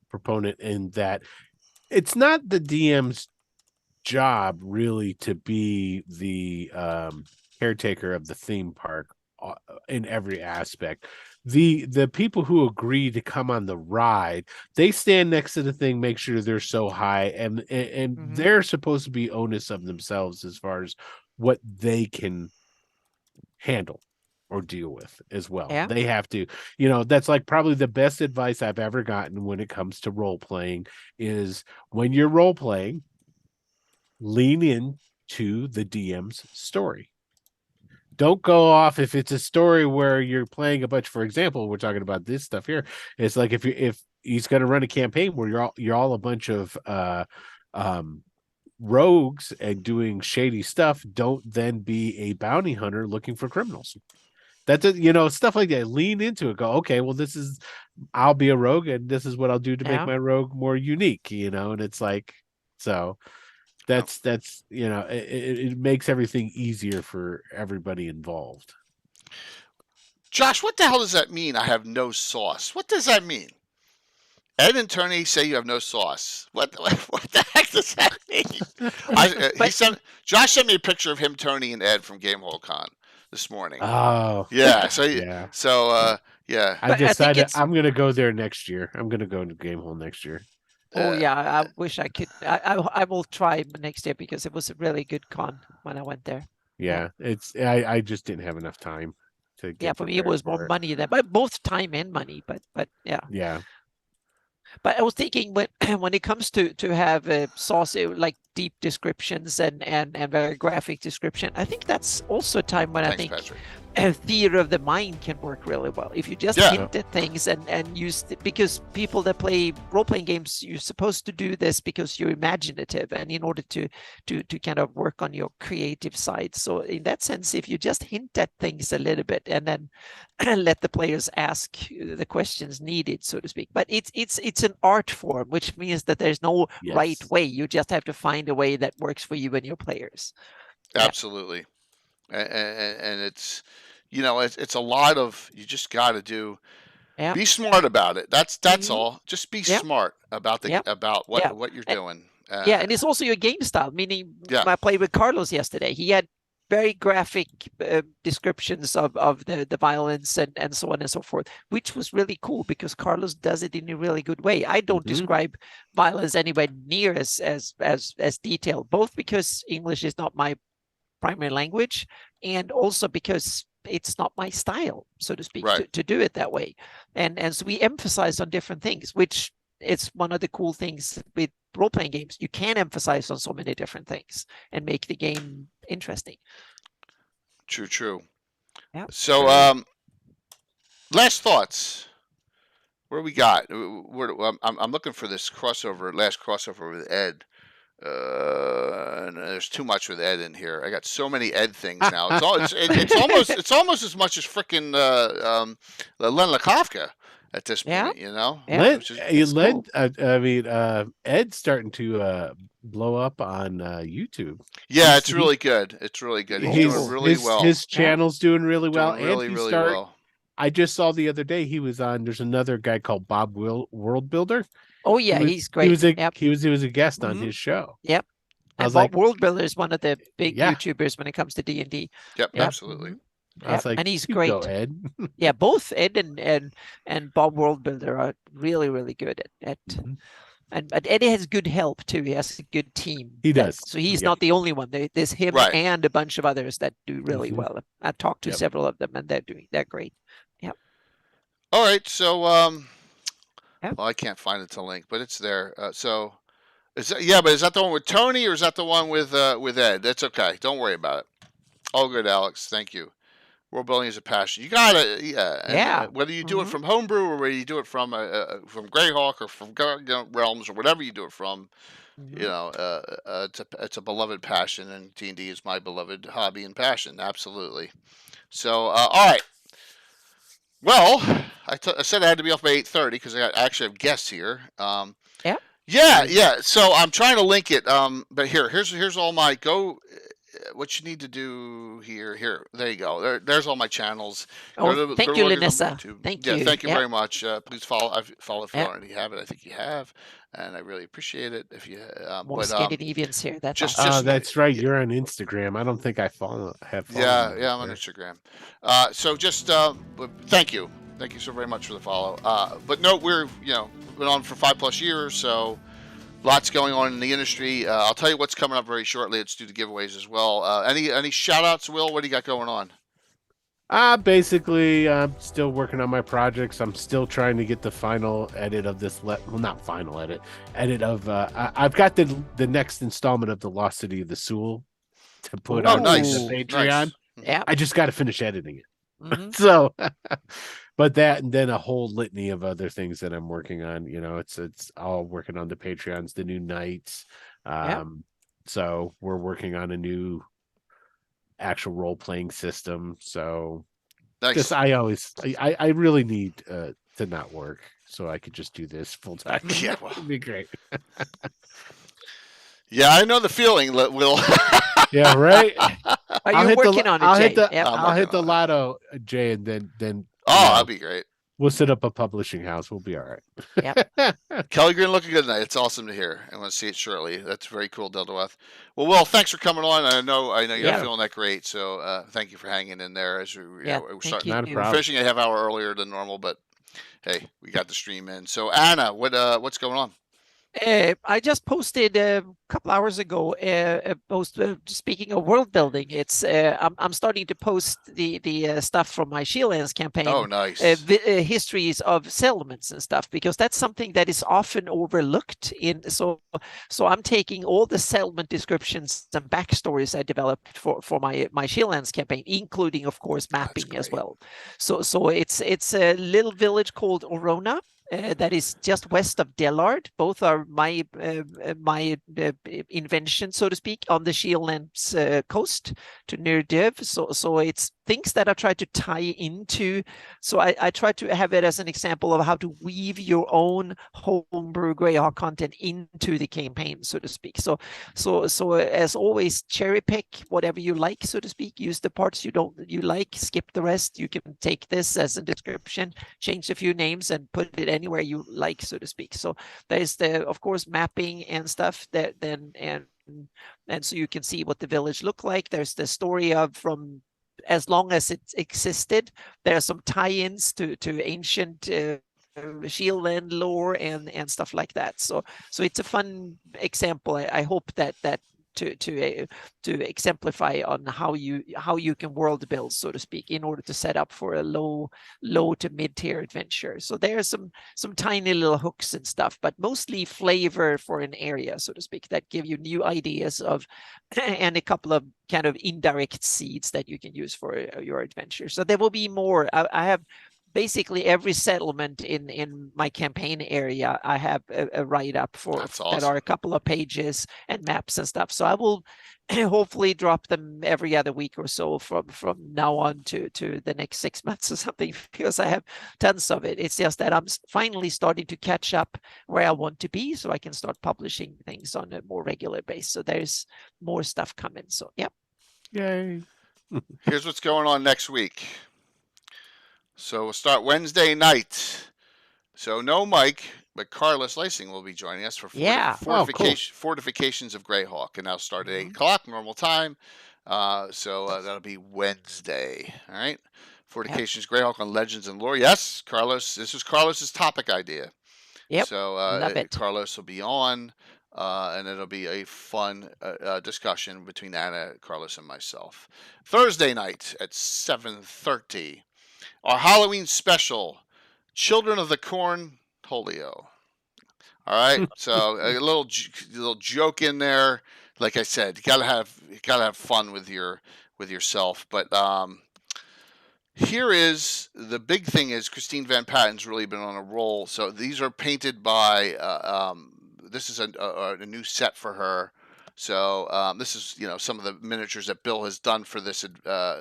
proponent in that it's not the DM's job really to be the caretaker of the theme park in every aspect. The people who agree to come on the ride, they stand next to the thing, make sure they're so high, and Mhm. they're supposed to be onus of themselves as far as what they can handle or deal with as well. Yeah. They have to, that's like probably the best advice I've ever gotten when it comes to role playing is when you're role playing, lean into the DM's story. Don't go off if it's a story where you're playing a bunch. For example, we're talking about this stuff here. It's like if he's going to run a campaign where you're all a bunch of rogues and doing shady stuff, don't then be a bounty hunter looking for criminals. That's stuff like that. Lean into it. Go, okay, well, I'll be a rogue, and this is what I'll do to make my rogue more unique. And it's like, so that's it makes everything easier for everybody involved. Josh, what the hell does that mean? I have no sauce. What does that mean? Ed and Tony say you have no sauce. What the heck does that mean? Josh sent me a picture of him, Tony, and Ed from Game Hall Con. this morning. Oh, Yeah. So yeah. yeah. I But I think decided it's- I'm gonna go there next year. I'm gonna go to Game Hole next year. Oh yeah, I wish I could. I will try next year because it was a really good con when I went there. Yeah, it's I just didn't have enough time to get Yeah, for me it prepared was more for it. money than, but both time and money. But yeah. Yeah. But I was thinking when when it comes to have saucy like deep descriptions and very graphic description, I think that's also a time when I Thanks, think Patrick. theater of the mind can work really well. If you just Yeah. hint at things and use because people that play role-playing games, you're supposed to do this because you're imaginative and in order to kind of work on your creative side. So in that sense, if you just hint at things a little bit and then let the players ask the questions needed, so to speak. But it's an art form, which means that there's no right Yes. way. You just have to find a way that works for you and your players. Yeah. Absolutely. And it's, it's a lot of, you just got to Yeah. be smart about it. That's Mhm. all. Just be Yeah. smart about Yeah. about Yeah. what you're And- doing. Yeah, and it's also your game style. Meaning, Yeah. I played with Carlos yesterday. He had very graphic descriptions of the violence and so on and so forth, which was really cool because Carlos does it in a really good way. I don't Mhm. describe violence anywhere near as detailed, both because English is not my primary language, and also because it's not my style, so to speak, Right. to do it that way. And so we emphasize on different things, which it's one of the cool things with role-playing games. You can emphasize on so many different things and make the game interesting. True. Yeah. So, last thoughts. What do we got? I'm looking for this last crossover with Ed. And there's too much with Ed in here. I got so many Ed things now. It's almost as much as frickin' Len Kafka at this Yeah. point. Yeah. Ed's starting to blow up on YouTube. Yeah, it's really good. It's really good. He's doing really well. His channel's doing really well. Doing really, and really well. I just saw the other day he was on. There's another guy called Bob World Builder. Oh yeah, he's great. He was a guest on Mhm. his show. Yep. I And was Bob like, World Builder is one of the big Yeah. YouTubers when it comes to D&D. Yep, Yep. absolutely. Mhm. I was Yep, like, and he's "You great. go, Ed." Yeah, both Ed and Bob World Builder are really, really good at Mhm. but Eddie has good help too. He has a good team. He does. So he's Yeah. not the only one. There's him Right. and a bunch of others that do really Mhm. well. I talked to Yep. several of them and they're great. All right, so Yeah. well, I can't find it to link, but it's there. So but is that the one with Tony or is that the one with Ed? That's okay. Don't worry about it. All good, Alex. Thank you. World building is a passion. You gotta, yeah. And, Yeah. whether you do it Mhm. from homebrew or whether you do it from Greyhawk or from Realms or whatever you do it from, Mhm. it's a beloved passion, and D&D is my beloved hobby and passion. Absolutely. So, all right. Well, I said I had to be off by 8:30 because I actually have guests here. Yeah. Yeah. So I'm trying to link it. But here's all my what you need to do here. There you go. There's all my channels. Oh, thank you, Linessa. Thank you. Thank you Yeah. very much. Please follow if you Yeah. already have it. I think you have, and I really appreciate it. If you, More Scandinavians here. That's just- awesome. That's right. You're on Instagram. I don't think have followed. Yeah, you I'm on there. Instagram. So just thank you so very much for the follow. But no, we're been on for 5+ years, so lots going on in the industry. I'll tell you what's coming up very shortly. Let's do the giveaways as well. Any shout outs, Will? What do you got going on? Basically, I'm still working on my projects. I'm still trying to get the final edit of this. Not final edit of. I've got the next installment of the Lost City of the Soul to put Oh, on nice. the Patreon. Nice. Yeah. I just got to finish editing it. Mhm. So, but that and then a whole litany of other things that I'm working on. It's all working on the Patreons, the new nights. Yeah. So we're working on a new actual role-playing system. So Nice. just I really need to not work so I could just do this full time. Yeah, well. It'd be great. Yeah, I know the feeling, Will. Yeah, right. Are you working on it, Jay? Yep. I'm I'll hit working the on it. lotto, Jay, and then Oh, that'd be great. We'll set up a publishing house. We'll be all right. Yep. Kelly Green looking good tonight. It's awesome to hear. I want to see it shortly. That's very cool, Delta. Well, Will, thanks for coming on. I know you're Yeah. not feeling that great, so thank you for hanging in there as Yeah, we're thank starting. you. Not a We're problem. finishing a half hour earlier than normal, but hey, we got the stream in. So Anna, what's going on? I just posted a couple hours ago a post speaking of world building. It's I'm starting to post the stuff from my Shieldlands campaign. Oh, nice. Histories of settlements and stuff, because that's something that is often overlooked in. So I'm taking all the settlement descriptions and backstories I developed for my Shieldlands campaign, including of course mapping as great. well. So it's a little village called Orona. That is just west of Delard. Both are my invention, so to speak, on the Shieldlands coast to near Dev. So it's things that I try to tie into. So I try to have it as an example of how to weave your own homebrew Greyhawk content into the campaign, so to speak. So as always, cherry pick whatever you like, so to speak. Use the parts you like, skip the rest. You can take this as a description, change a few names, and put it anywhere you like, so to speak. So there's of course mapping and stuff that and so you can see what the village looked like. There's the story of from as long as it existed. There are some tie-ins to ancient Shieldland lore and stuff like that. So it's a fun example. I hope that to exemplify on how you can world build, so to speak, in order to set up for a low to mid-tier adventure. So there are some tiny little hooks and stuff, but mostly flavor for an area, so to speak, that give you new ideas of and a couple of kind of indirect seeds that you can use for your adventure. So there will be more. I have basically every settlement in my campaign area. I have a write-up for That's awesome. that are a couple of pages and maps and stuff. So I will hopefully drop them every other week or so from now on to the next 6 months or something, because I have tons of it. It's just that I'm finally starting to catch up where I want to be, so I can start publishing things on a more regular basis. So there's more stuff coming. So yeah. Yay. Here's what's going on next week. So we'll start Wednesday night. So no Mike, but Carlos Lacing will be joining us for Fortifications of Greyhawk, and that'll start at 8 o'clock normal time. So that'll be Wednesday. All right. Fortifications Greyhawk on Legends and Lore. Yes, Carlos. This was Carlos's topic idea. Yep. So love it. Carlos will be on, and it'll be a fun discussion between Anna, Carlos, and myself. Thursday night at 7:30. Our Halloween special, Children of the Corn Holio. All right, so a little joke in there. Like I said, you gotta have fun with yourself. But here is the big thing: is Christine Van Patten's really been on a roll. So these are painted by. This is a new set for her. So this is, some of the miniatures that Bill has done for this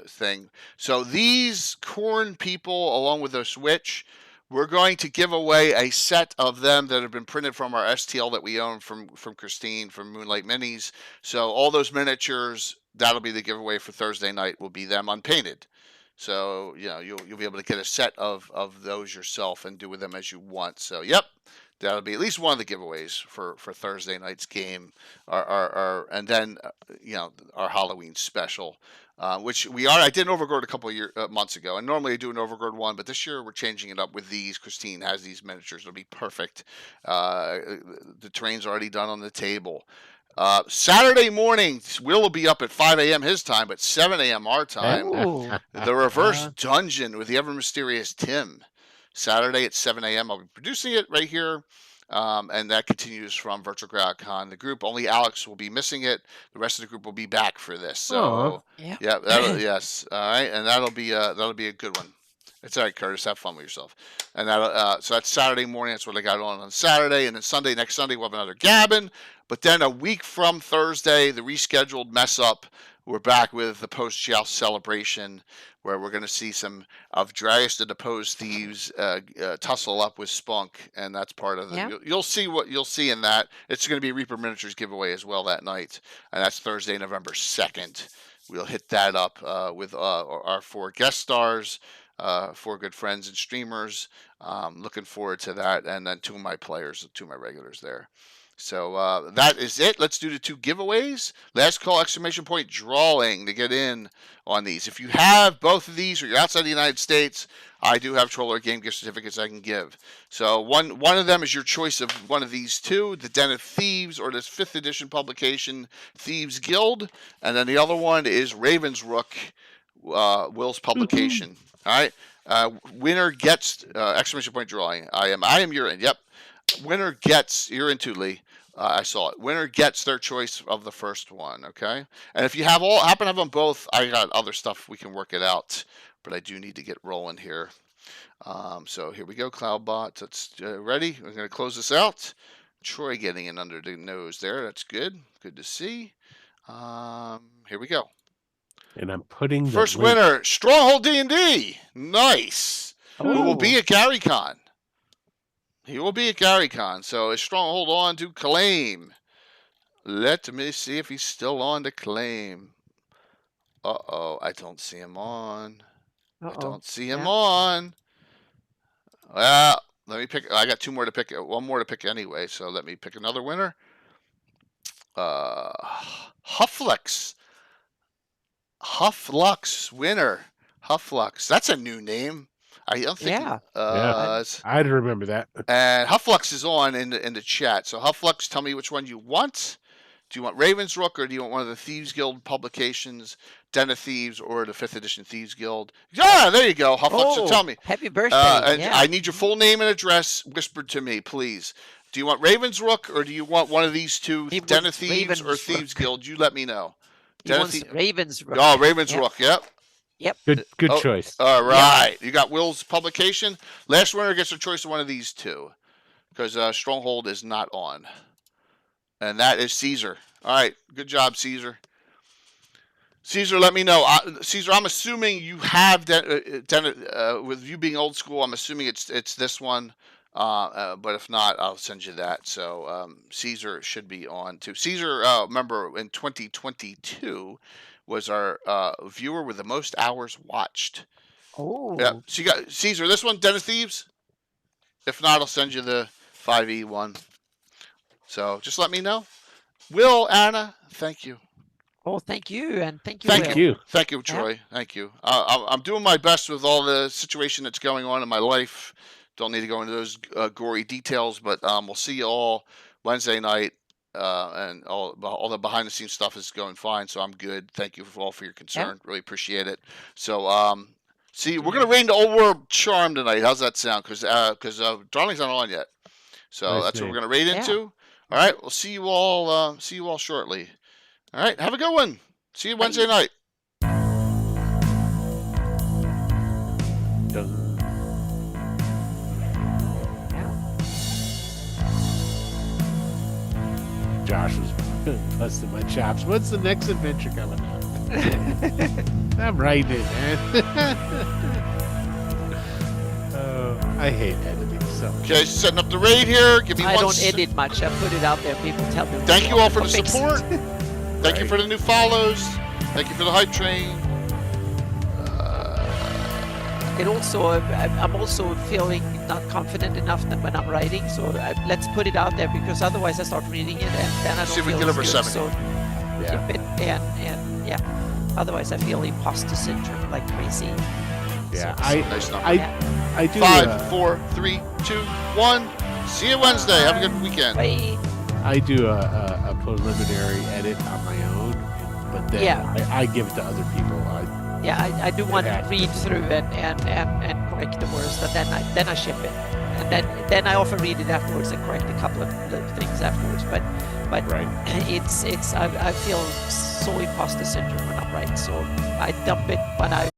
thing. So these corn people, along with the Switch, we're going to give away a set of them that have been printed from our STL that we own from Christine from Moonlight Minis. So all those miniatures, that'll be the giveaway for Thursday night. Will be them unpainted. So you'll be able to get a set of those yourself and do with them as you want. So yep. That'll be at least one of the giveaways for Thursday night's game, and then our Halloween special, which I did an Overgrown a couple of months ago, and normally I do an Overgrown one, but this year we're changing it up with these. Christine has these miniatures; it'll be perfect. The terrain's already done on the table. Saturday morning, Will be up at 5 a.m. his time, but 7 a.m. our time. The Reverse Dungeon with the ever mysterious Tim. Saturday at 7 a.m. I'll be producing it right here, and that continues from Virtual Greyhawk Con. The group, only Alex will be missing it. The rest of the group will be back for this. So, yes, all right, and that'll be a good one. It's all right, Curtis. Have fun with yourself. And that so that's Saturday morning. That's what I got on Saturday, and then next Sunday we'll have another Gabbin. But then a week from Thursday, the rescheduled mess up. We're back with the post-joust celebration, where we're going to see some of Darius the Deposed Thieves tussle up with Spunk, and that's part of the. You'll see what you'll see in that. It's going to be a Reaper Miniatures giveaway as well that night, and that's Thursday, November 2nd. We'll hit that up with our 4 guest stars. 4 good friends and streamers. Looking forward to that, and then 2 of my players, 2 of my regulars there. So that is it. Let's do the 2 giveaways. Last call, exclamation point, drawing to get in on these. If you have both of these or you're outside the United States, I do have Troller game gift certificates I can give. So one of them is your choice of one of these 2, the Den of Thieves or this 5th edition publication, Thieves Guild. And then the other one is Raven's Rook, Will's publication. All right. Winner gets, exclamation point, drawing. I am, you're in. Yep. Winner gets, you're in too, Lee. I saw it. Winner gets their choice of the first one, okay? And if you happen to have them both, I got other stuff. We can work it out, but I do need to get rolling here. So here we go, CloudBot. That's ready. We're going to close this out. Troy getting in under the nose there. That's good. Good to see. Here we go. And I'm putting the First link. winner, Stronghold D&D. Nice. Who will be at GaryCon? He will be at GaryCon, so is Stronghold on to claim? Let me see if he's still on to claim. Uh-oh, I don't see him on. I don't see him on. Well, let me pick. I got 2 more to pick. 1 more to pick anyway, so let me pick another winner. Hufflux. Hufflux winner. Hufflux. That's a new name. I don't think. Yeah. I'd remember that. And Hufflux is on in the chat. So Hufflux, tell me which one you want. Do you want Raven's Rook or do you want one of the Thieves Guild publications, Den of Thieves or the 5th edition Thieves Guild? Yeah, there you go, Hufflux. So tell me. Happy birthday. And I need your full name and address whispered to me, please. Do you want Raven's Rook or do you want one of these 2, Den of Thieves or Thieves Guild? You let me know. Raven's Rook. Oh, Raven's Rook, yep. Yep. Good choice. All right. You got Will's publication. Last winner gets a choice of one of these 2 because Stronghold is not on. And that is Caesar. All right. Good job, Caesar. Caesar, let me know. Caesar, I'm assuming you have with you being old school, I'm assuming it's this one. But if not, I'll send you that. So Caesar should be on too. Caesar, remember in 2022 was our viewer with the most hours watched. Oh. Yeah. So you got Caesar, this one, Den of Thieves. If not, I'll send you the 5e one. So just let me know. Will, Anna, thank you. Oh, thank you, and thank you. Thank you. Thank you, Troy. Thank you. I'm doing my best with all the situation that's going on in my life. Don't need to go into those gory details, but we'll see you all Wednesday night, and all the behind the scenes stuff is going fine. So I'm good. Thank you all for your concern. Really appreciate it. So see, we're gonna rain the old world charm tonight. How's that sound? Because Darling's not on yet, so Nice that's name. what we're gonna raid into. All right, we'll see you all. See you all shortly. All right, have a good one. See you Wednesday night. Dun. Josh was busting my chops. What's the next adventure coming up? I'm writing it, man. I hate editing so much. Okay, setting up the raid here. Give me I one. don't edit much. I put it out there. People tell me. Thank you all for the fix it. support. Thank you for the new follows. Thank you for the hype train. It also, I'm also feeling not confident enough that when I'm writing. So let's put it out there because otherwise I start reading it and then I don't See if we feel can get over as good. 70. So Yeah. keep it and yeah. Otherwise I feel imposter syndrome like crazy. Yeah, So- Nice number. I do. 5, 4, 3, 2, 1. See you Wednesday. Have a good weekend. Bye. I do a preliminary edit on my own, but then Yeah. I give it to other people. Yeah, I do one Yeah. read through and correct the words, but then I ship it, and then I often read it afterwards and correct a couple of things afterwards. But Right. it's I feel so imposter syndrome when I'm writing, so I dump it when I